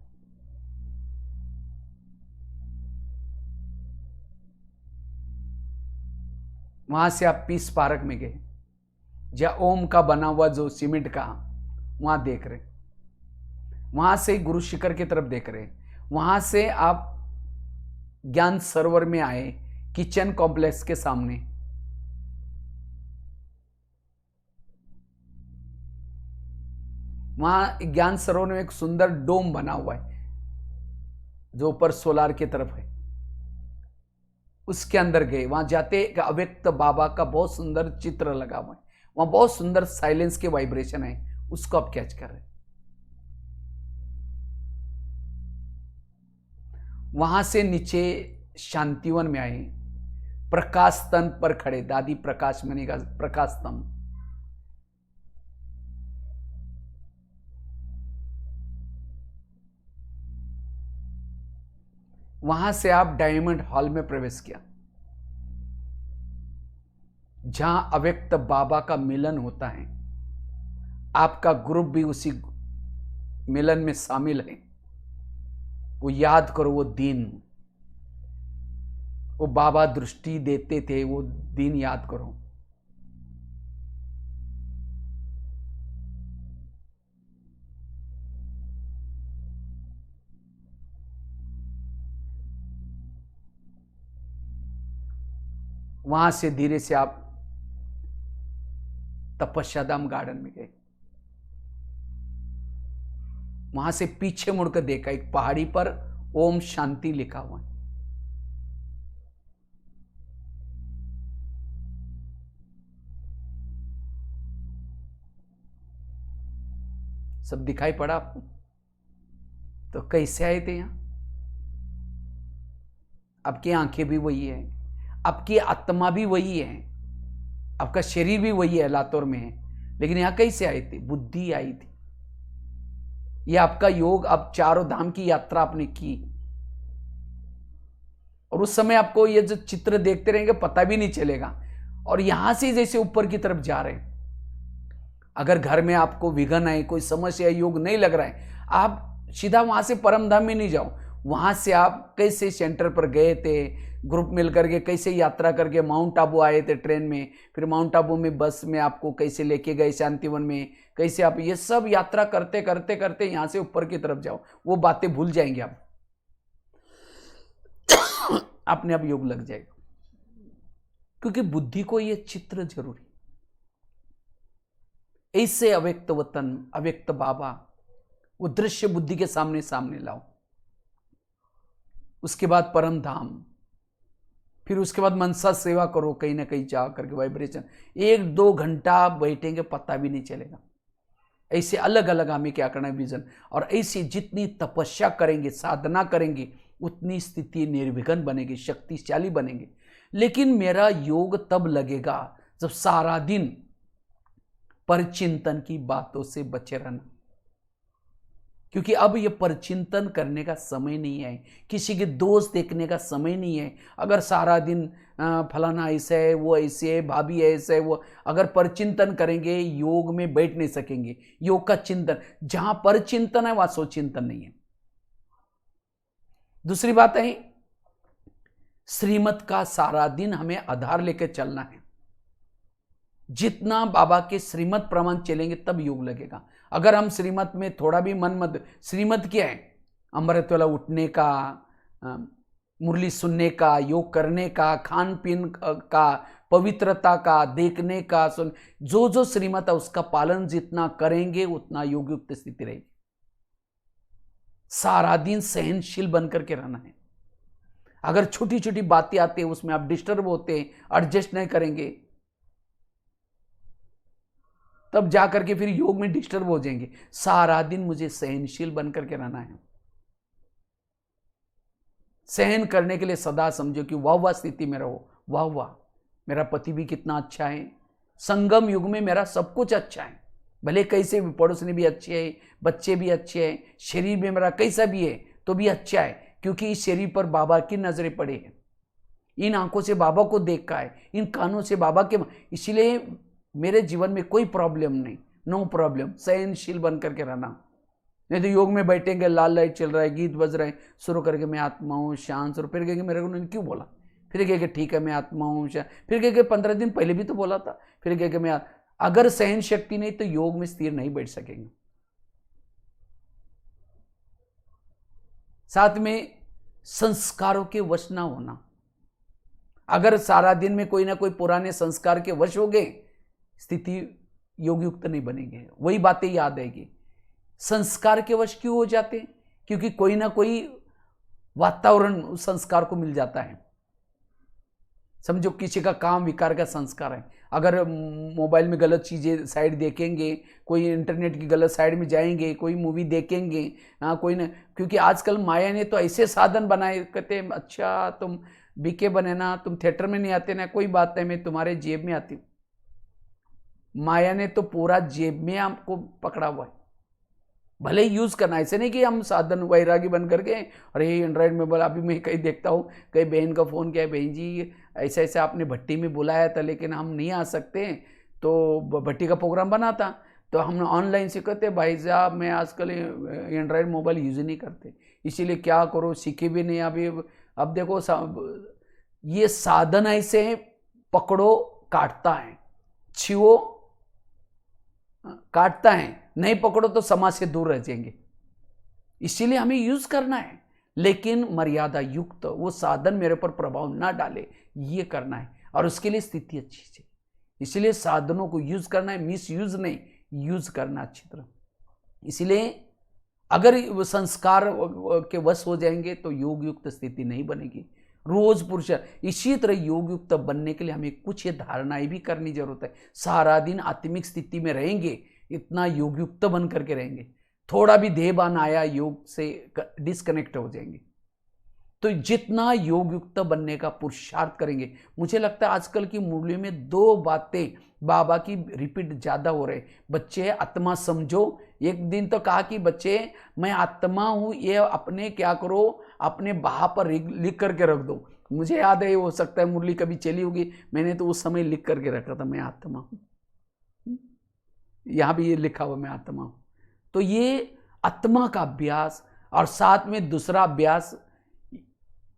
वहां से आप पीस पार्क में गए, जहां ओम का बना हुआ जो सीमेंट का, वहां देख रहे। वहां से गुरु शिखर की तरफ देख रहे। वहां से आप ज्ञान सरोवर में आए, किचन कॉम्प्लेक्स के सामने। वहां ज्ञान सरोवर में एक सुंदर डोम बना हुआ है, जो ऊपर सोलार की तरफ है, उसके अंदर गए। वहां जाते एक अव्यक्त बाबा का बहुत सुंदर चित्र लगा हुआ है, वहां बहुत सुंदर साइलेंस के वाइब्रेशन है, उसको आप कैच कर रहे। वहां से नीचे शांतिवन में आए, प्रकाश स्तंभ पर खड़े, दादी प्रकाश मणि का प्रकाश स्तंभ। वहां से आप डायमंड हॉल में प्रवेश किया, जहां अव्यक्त बाबा का मिलन होता है। आपका ग्रुप भी उसी मिलन में शामिल है। वो याद करो, वो दिन, वो बाबा दृष्टि देते थे, वो दिन याद करो। वहां से धीरे से आप तपस्या धाम गार्डन में गए। वहां से पीछे मुड़कर देखा, एक पहाड़ी पर ओम शांति लिखा हुआ है। सब दिखाई पड़ा आपको? तो कैसे आए थे यहां? आपकी आंखें भी वही है, आपकी आत्मा भी वही है, आपका शरीर भी वही है, लातूर में है, लेकिन यहां कैसे आए थे? बुद्धि आई थी। यह आपका योग, आप चारों धाम की यात्रा आपने की, और उस समय आपको ये जो चित्र देखते रहेंगे पता भी नहीं चलेगा। और यहां से जैसे ऊपर की तरफ जा रहे हैं, अगर घर में आपको विघन है, कोई समस्या, योग नहीं लग रहा है, आप सीधा वहां से परम धाम में नहीं जाओ। वहां से आप कैसे सेंटर पर गए थे, ग्रुप मिलकर के कैसे यात्रा करके माउंट आबू आए थे ट्रेन में, फिर माउंट आबू में बस में आपको कैसे लेके गए शांतिवन में, कैसे आप ये सब यात्रा करते करते करते यहां से ऊपर की तरफ जाओ, वो बातें भूल जाएंगे आप। अपने आप योग लग जाएगा, क्योंकि बुद्धि को ये चित्र जरूरी। ऐसे अव्यक्त वतन, अव्यक्त बाबा, वो दृश्य बुद्धि के सामने सामने लाओ। उसके बाद परम धाम, फिर उसके बाद मनसा सेवा करो, कहीं ना कहीं जा करके वाइब्रेशन 1-2 घंटा बैठेंगे पता भी नहीं चलेगा। ऐसे अलग अलग हमें क्या करना है, विजन। और ऐसी जितनी तपस्या करेंगे, साधना करेंगे, उतनी स्थिति निर्विघ्न बनेगी, शक्तिशाली बनेंगे। लेकिन मेरा योग तब लगेगा जब सारा दिन परचिंतन की बातों से बचे रहना, क्योंकि अब ये परचिंतन करने का समय नहीं है, किसी के दोष देखने का समय नहीं है। अगर सारा दिन फलाना ऐसे है, वो ऐसे है, भाभी ऐसे है, वो अगर परचिंतन करेंगे योग में बैठ नहीं सकेंगे। योग का चिंतन, जहां परचिंतन है वहां स्वचिंतन नहीं है। दूसरी बात है, श्रीमत का सारा दिन हमें आधार लेकर चलना है। जितना बाबा के श्रीमत प्रमाण चलेंगे तब योग लगेगा। अगर हम श्रीमत में थोड़ा भी मन मत, श्रीमत क्या है? अमृत वाला उठने का, मुरली सुनने का, योग करने का, खान पीन का, पवित्रता का, देखने का, सुन, जो जो श्रीमत है उसका पालन जितना करेंगे उतना योग युक्त स्थिति रहेगी। सारा दिन सहनशील बनकर के रहना है। अगर छोटी छोटी बातें आती है उसमें आप डिस्टर्ब होते हैं, एडजस्ट नहीं करेंगे, तब जाकर के फिर योग में डिस्टर्ब हो जाएंगे। सारा दिन मुझे सहनशील बनकर के रहना है। सहन करने के लिए सदा समझो कि वाह वाह स्थिति में रहो, वाह वाह मेरा पति भी कितना अच्छा है, संगम युग में मेरा सब कुछ अच्छा है, भले कैसे भी, पड़ोसनी भी अच्छे है, बच्चे भी अच्छे हैं, शरीर में मेरा कैसा भी है तो भी अच्छा है, क्योंकि इस शरीर पर बाबा की नजरें पड़े हैं, इन आंखों से बाबा को देखा है, इन कानों से बाबा के, इसलिए मेरे जीवन में कोई प्रॉब्लम नहीं, नो प्रॉब्लम। सहनशील बन करके रहना। नहीं तो योग में बैठेंगे, लाल लाइट चल रहा है, गीत बज रहे हैं, शुरू करके मैं आत्मा हूँ शांत, और फिर कहेंगे मेरे को उन्होंने क्यों बोला, फिर कहेंगे ठीक है मैं आत्मा हूँ शांत, फिर कहेंगे 15 दिन पहले भी तो बोला था, फिर कहेंगे मैं अगर सहन शक्ति नहीं तो योग में स्थिर नहीं बैठ सकेंगे। साथ में संस्कारों के वश ना होना। अगर सारा दिन में कोई ना कोई पुराने संस्कार के वश हो गए, स्थिति योग युक्त नहीं बनेंगे। वही बातें याद आएगी। संस्कार के वश क्यों हो जाते? क्योंकि कोई ना कोई वातावरण उस संस्कार को मिल जाता है। समझो किसी का काम विकार का संस्कार है, अगर मोबाइल में गलत चीजें साइड देखेंगे, कोई इंटरनेट की गलत साइड में जाएंगे, कोई मूवी देखेंगे, कोई ना, क्योंकि आजकल माया ने तो ऐसे साधन बनाए, कहते अच्छा तुम बीके बने ना, तुम थिएटर में नहीं आते ना, कोई बात नहीं, मैं तुम्हारे जेब में आती हूँ। माया ने तो पूरा जेब में आपको पकड़ा हुआ है। भले ही यूज करना, ऐसे नहीं कि हम साधन वैरागी बन करके अरे एंड्रॉइड में बोला। अभी मैं कहीं देखता हूँ, कहीं बहन का फोन किया, बहन जी ऐसा ऐसा आपने भट्टी में बुलाया था लेकिन हम नहीं आ सकते, तो भट्टी का प्रोग्राम बना था, तो हम ऑनलाइन से कहते भाई साहब मैं आजकल एंड्रॉइड मोबाइल यूज ही नहीं करते, इसीलिए क्या करो, सीखे भी नहीं अभी। अब देखो ये साधन ऐसे पकड़ो काटता है, छिओ काटता है, नहीं पकड़ो तो समाज से दूर रह जाएंगे। इसीलिए हमें यूज करना है, लेकिन मर्यादा युक्त, वो साधन मेरे पर प्रभाव ना डाले, ये करना है। और उसके लिए स्थिति अच्छी चाहिए। इसलिए साधनों को यूज करना है, मिस यूज नहीं, यूज करना अच्छी तरह। इसलिए अगर वो संस्कार के वश हो जाएंगे तो योग युक्त स्थिति नहीं बनेगी। रोज पुरुष इसी तरह योग युक्त बनने के लिए हमें कुछ ये धारणाएं भी करनी जरूरत है। सारा दिन आत्मिक स्थिति में रहेंगे, इतना योग युक्त बन करके रहेंगे, थोड़ा भी देहबान आया योग से डिस्कनेक्ट हो जाएंगे। तो जितना योग युक्त बनने का पुरुषार्थ करेंगे, मुझे लगता है आजकल की मुरली में दो बातें बाबा की रिपीट ज्यादा हो रहे। बच्चे आत्मा समझो, एक दिन तो कहा कि बच्चे मैं आत्मा हूं, ये अपने क्या करो, अपने बाह पर लिख करके रख दो। मुझे याद है, हो सकता है मुरली कभी चली होगी, मैंने तो उस समय लिख करके रखा था मैं आत्मा हूं। यहां भी ये लिखा हुआ मैं आत्मा हूं। तो ये आत्मा का अभ्यास और साथ में दूसरा अभ्यास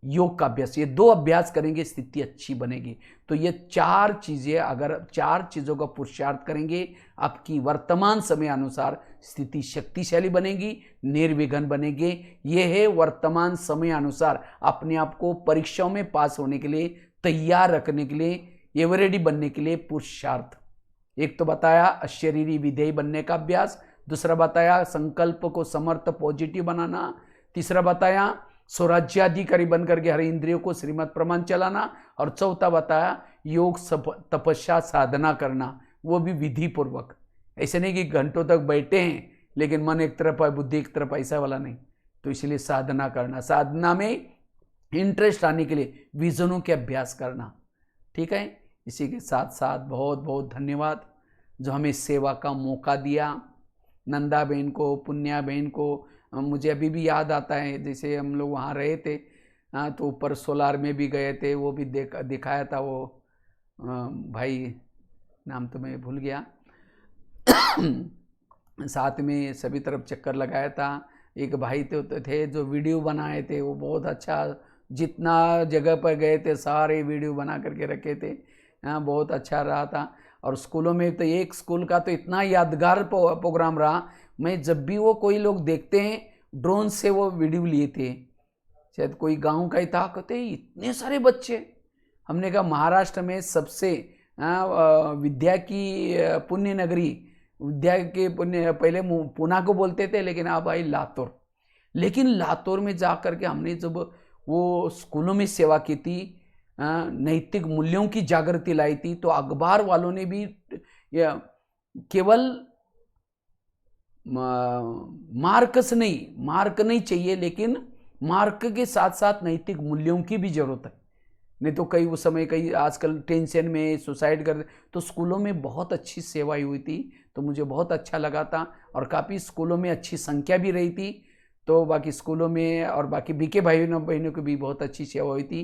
योग का अभ्यास, ये दो अभ्यास करेंगे स्थिति अच्छी बनेगी। तो ये चार चीजें, अगर चार चीजों का पुरुषार्थ करेंगे, आपकी वर्तमान समय अनुसार स्थिति शक्तिशाली बनेगी, निर्विघ्न बनेगी। ये है वर्तमान समय अनुसार अपने आप को परीक्षाओं में पास होने के लिए तैयार रखने के लिए, एवरेडी बनने के लिए पुरुषार्थ। एक तो बताया अशरीरी विधेय बनने का अभ्यास, दूसरा बताया संकल्प को समर्थ पॉजिटिव बनाना, तीसरा बताया स्वराज्याधिकारी बनकर के हर इंद्रियों को श्रीमत प्रमाण चलाना, और चौथा बताया योग तपस्या साधना करना, वो भी विधि पूर्वक। ऐसे नहीं कि घंटों तक बैठे हैं लेकिन मन एक तरफ है बुद्धि एक तरफ, ऐसा वाला नहीं। तो इसलिए साधना करना, साधना में इंटरेस्ट आने के लिए विजनों के अभ्यास करना। ठीक है, इसी के साथ साथ बहुत बहुत धन्यवाद जो हमें सेवा का मौका दिया। नंदा बहन को, पुण्या बहन को, मुझे अभी भी याद आता है जैसे हम लोग वहाँ रहे थे, तो ऊपर सोलार में भी गए थे, वो भी दिखाया था वो भाई, नाम तो मैं भूल गया साथ में सभी तरफ चक्कर लगाया था। एक भाई थे जो वीडियो बनाए थे, वो बहुत अच्छा, जितना जगह पर गए थे सारे वीडियो बना करके रखे थे। बहुत अच्छा रहा था। और स्कूलों में तो एक स्कूल का तो इतना यादगार प्रोग्राम रहा, मैं जब भी वो कोई लोग देखते हैं ड्रोन से वो वीडियो लिए थे, शायद कोई गांव का ही था, कहते इतने सारे बच्चे। हमने कहा महाराष्ट्र में सबसे विद्या की पुण्य नगरी, विद्या के पुण्य, पहले पुणे को बोलते थे लेकिन अब आई लातूर। लेकिन लातूर में जा करके हमने जब वो स्कूलों में सेवा की थी, नैतिक मूल्यों की जागृति लाई थी, तो अखबार वालों ने भी केवल मार्क नहीं चाहिए, लेकिन मार्क के साथ साथ नैतिक मूल्यों की भी जरूरत है। नहीं तो कई उस समय कई आजकल टेंशन में सुसाइड कर, तो स्कूलों में बहुत अच्छी सेवाई हुई थी, तो मुझे बहुत अच्छा लगा था। और काफ़ी स्कूलों में अच्छी संख्या भी रही थी, तो बाकी स्कूलों में और बाकी बीके भाइयों बहनों की भी बहुत अच्छी सेवा हुई थी।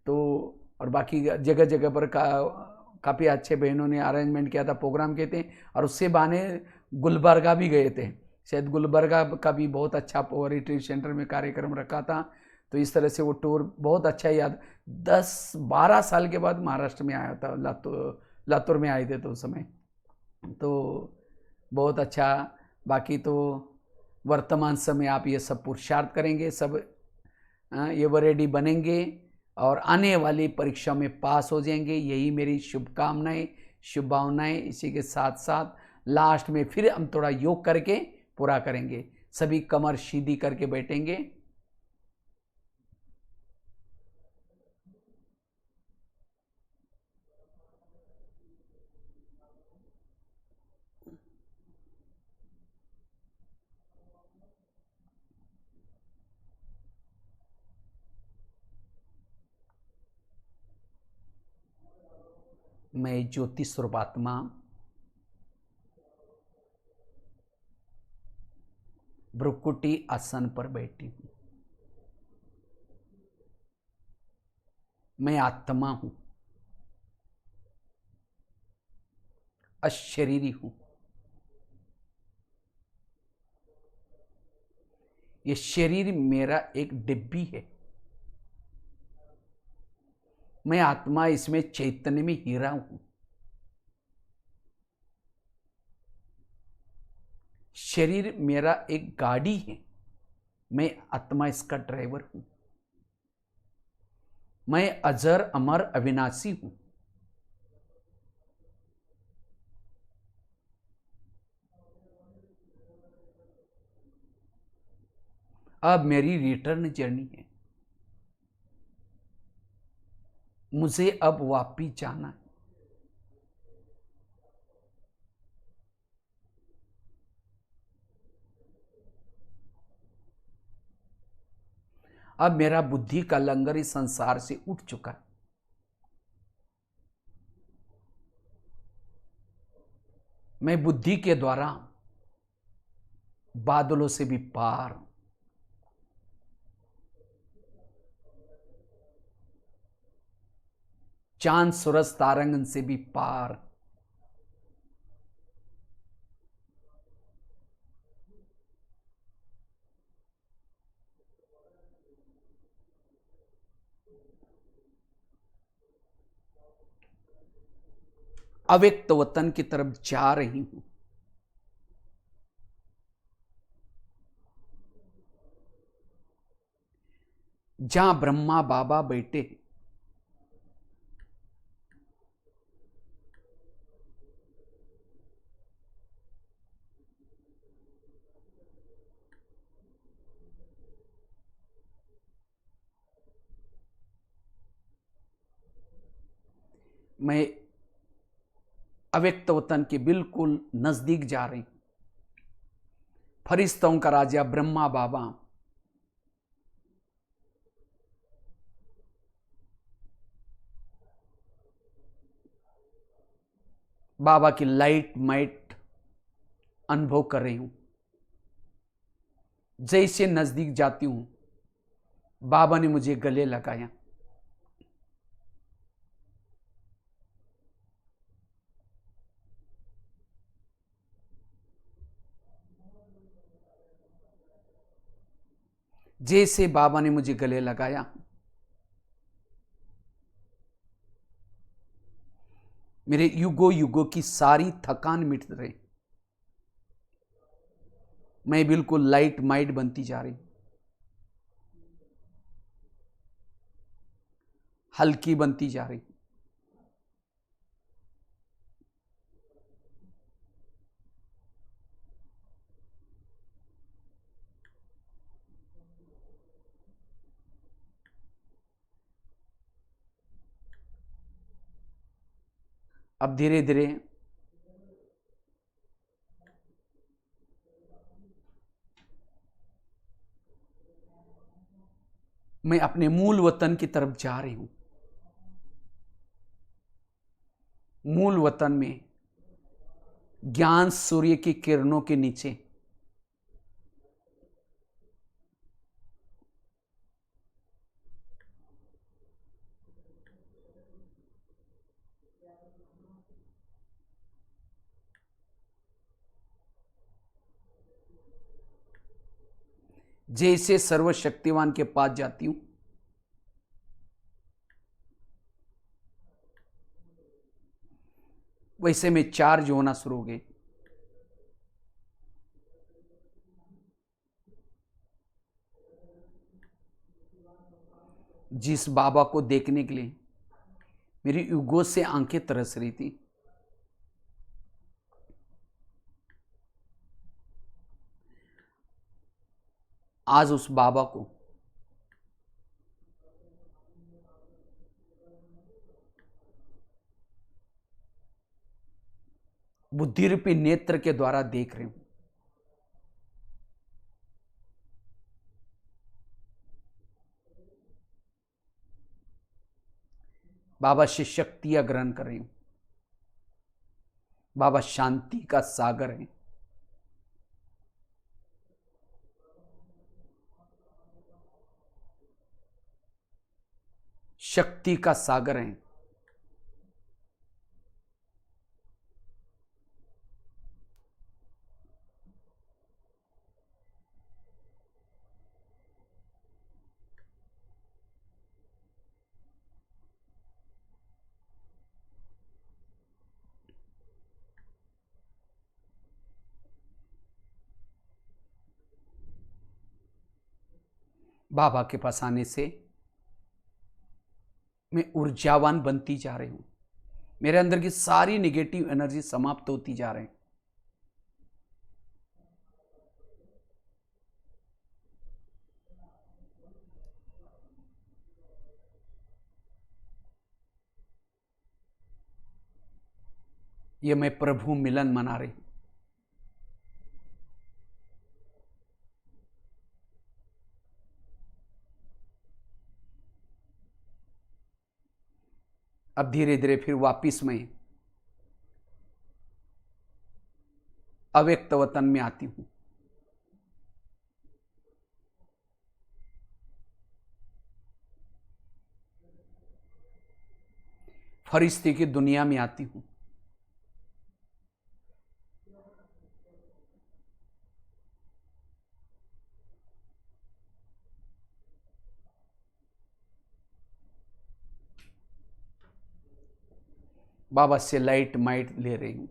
तो और बाकी जगह जगह पर काफ़ी अच्छे बहनों ने अरेंजमेंट किया था, प्रोग्राम किए थे। और उससे बहाने गुलबर्गा भी गए थे, शायद गुलबर्गा का भी बहुत अच्छा रिट्रीट सेंटर में कार्यक्रम रखा था। तो इस तरह से वो टूर बहुत अच्छा याद, 10-12 साल के बाद महाराष्ट्र में आया था, लातूर में आए थे तो उस समय, तो बहुत अच्छा। बाकी तो वर्तमान समय आप ये सब पुरुषार्थ करेंगे, सब ये रेडी बनेंगे और आने वाली परीक्षा में पास हो जाएंगे, यही मेरी शुभकामनाएं, शुभ भावनाएं। इसी के साथ साथ लास्ट में फिर हम थोड़ा योग करके पूरा करेंगे। सभी कमर सीधी करके बैठेंगे। मैं ज्योति स्वरूप आत्मा भ्रुकुटी आसन पर बैठी हूं। मैं आत्मा हूं, अशरीरी हूं। ये शरीर मेरा एक डिब्बी है, मैं आत्मा इसमें चैतन्य में हीरा हूं। शरीर मेरा एक गाड़ी है, मैं आत्मा इसका ड्राइवर हूं। मैं अजर अमर अविनाशी हूं। अब मेरी रिटर्न जर्नी है, मुझे अब वापिस जाना है। अब मेरा बुद्धि का लंगर इस संसार से उठ चुका है। मैं बुद्धि के द्वारा बादलों से भी पार, चांद सूरज तारंगन से भी पार, अव्यक्त वतन की तरफ जा रही हूं। जहां ब्रह्मा बाबा बैठे, मैं अव्यक्त वतन के बिल्कुल नजदीक जा रही हूं। फरिश्तों का राजा ब्रह्मा बाबा, बाबा की लाइट माइट अनुभव कर रही हूं। जैसे नजदीक जाती हूं, बाबा ने मुझे गले लगाया। जैसे बाबा ने मुझे गले लगाया, मेरे युगों युगों की सारी थकान मिट रही। मैं बिल्कुल लाइट माइट बनती जा रही, हल्की बनती जा रही। अब धीरे धीरे मैं अपने मूल वतन की तरफ जा रही हूं। मूल वतन में ज्ञान सूर्य की किरणों के नीचे जैसे सर्वशक्तिवान के पास जाती हूं, वैसे में चार्ज होना शुरू हो गए। जिस बाबा को देखने के लिए मेरी युगों से आंखें तरस रही थी, आज उस बाबा को बुद्धि रूपी नेत्र के द्वारा देख रही हूं। बाबा से शक्तियां ग्रहण कर रही हूं। बाबा शांति का सागर है। शक्ति का सागर है। बाबा के पास आने से मैं ऊर्जावान बनती जा रही हूं। मेरे अंदर की सारी नेगेटिव एनर्जी समाप्त होती जा रही है। ये मैं प्रभु मिलन मना रही हूं। अब धीरे धीरे फिर वापिस मैं अव्यक्त वतन में आती हूं। फरिश्ते की दुनिया में आती हूं। बाबा से लाइट माइट ले रही हूं।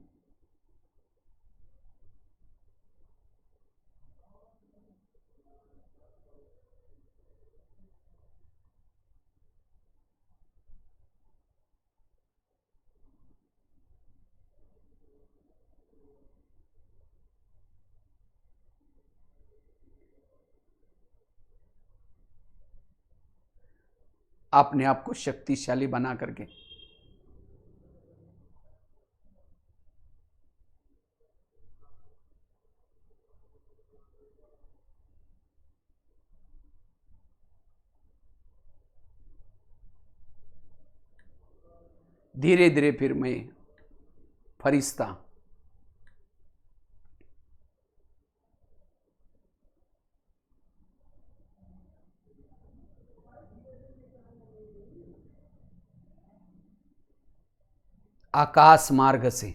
अपने आप को शक्तिशाली बना करके धीरे धीरे फिर मैं फरिश्ता आकाश मार्ग से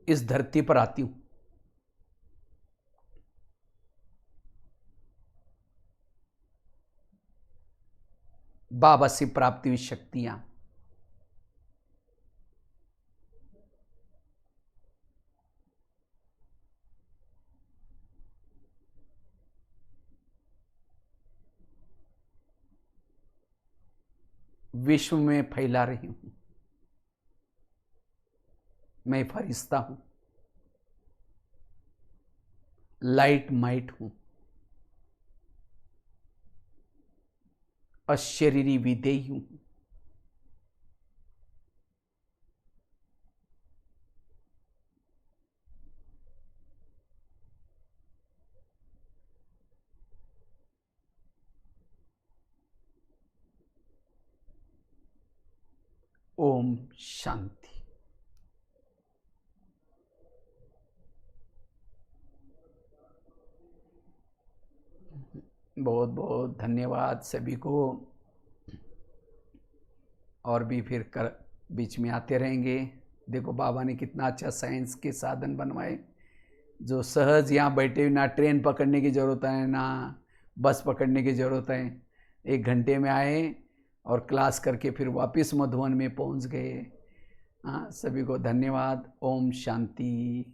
इस धरती पर आती हूं। बाबा से प्राप्त हुई शक्तियां विश्व में फैला रही हूं। मैं फरिश्ता हूं, लाइट माइट हूं, अशरीरी विदेही हूं। ओम शांति। बहुत बहुत धन्यवाद सभी को। और भी फिर कर बीच में आते रहेंगे। देखो बाबा ने कितना अच्छा साइंस के साधन बनवाए, जो सहज यहाँ बैठे, ना ट्रेन पकड़ने की ज़रूरत है ना बस पकड़ने की ज़रूरत है। 1 घंटे में आए और क्लास करके फिर वापस मधुबन में पहुँच गए। हाँ, सभी को धन्यवाद। ओम शांति।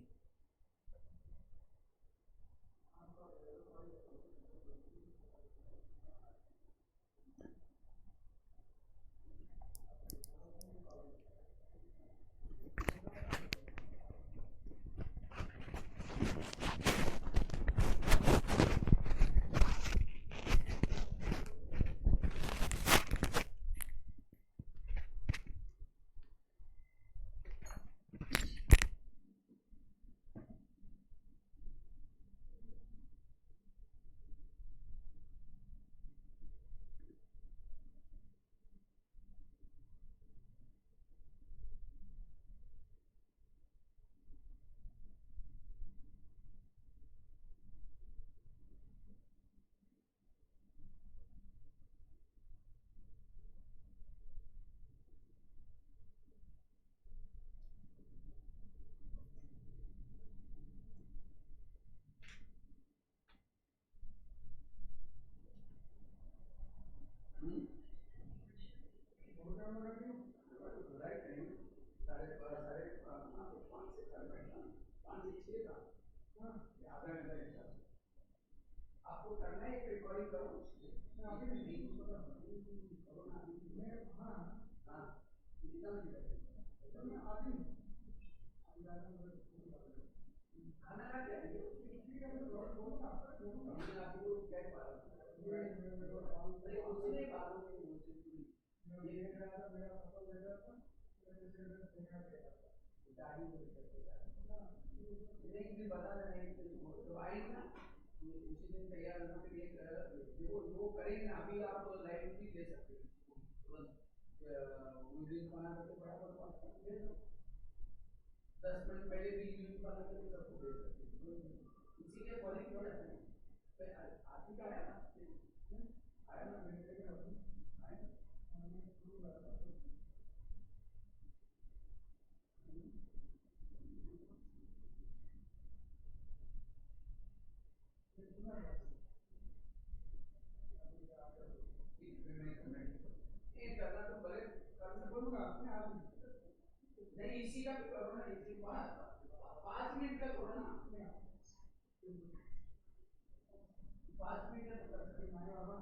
आपको करना है, रिकॉर्डिंग करो। खाना खा के आइए, मैं आपको कह पा रहा हूँ। नहीं, कुछ नहीं, बालों में वो करेंगे ना, अभी आप लाइव भी ले सकते हैं तुरंत वीडियो बना करके फटाफट पास कर दे दो। 10 मिनट पहले भी वीडियो बना करके सबको भेज सकते हैं, इसीलिए क्वालिटी बढ़ जाता है। आदमी का आया ना, आया ना मिनट के आया ना। नहीं इसी का भी करो ना, इसी 5 मिनट का करो ना, 5 मिनट का कर सकते हैं बाबा।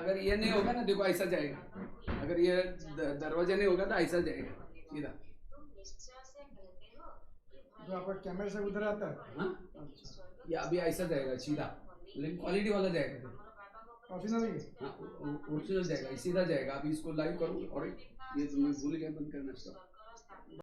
अगर ये नहीं होगा ना, देखो ऐसा जाएगा, अगर ये दरवाजा नहीं होगा तो ऐसा जाएगा सीधा। जो आपका कैमरे से उधर आता है। हाँ अच्छा, ये अभी ऐसा जाएगा सीधा, लेकिन क्वालिटी वाला जाएगा। ओरिजिनल ही है। हाँ ओरिजिनल जाएगा, सीधा जाएगा। अभी इसको लाइव करो और ये तुम्हें भूल गया बंद करना स्टॉप।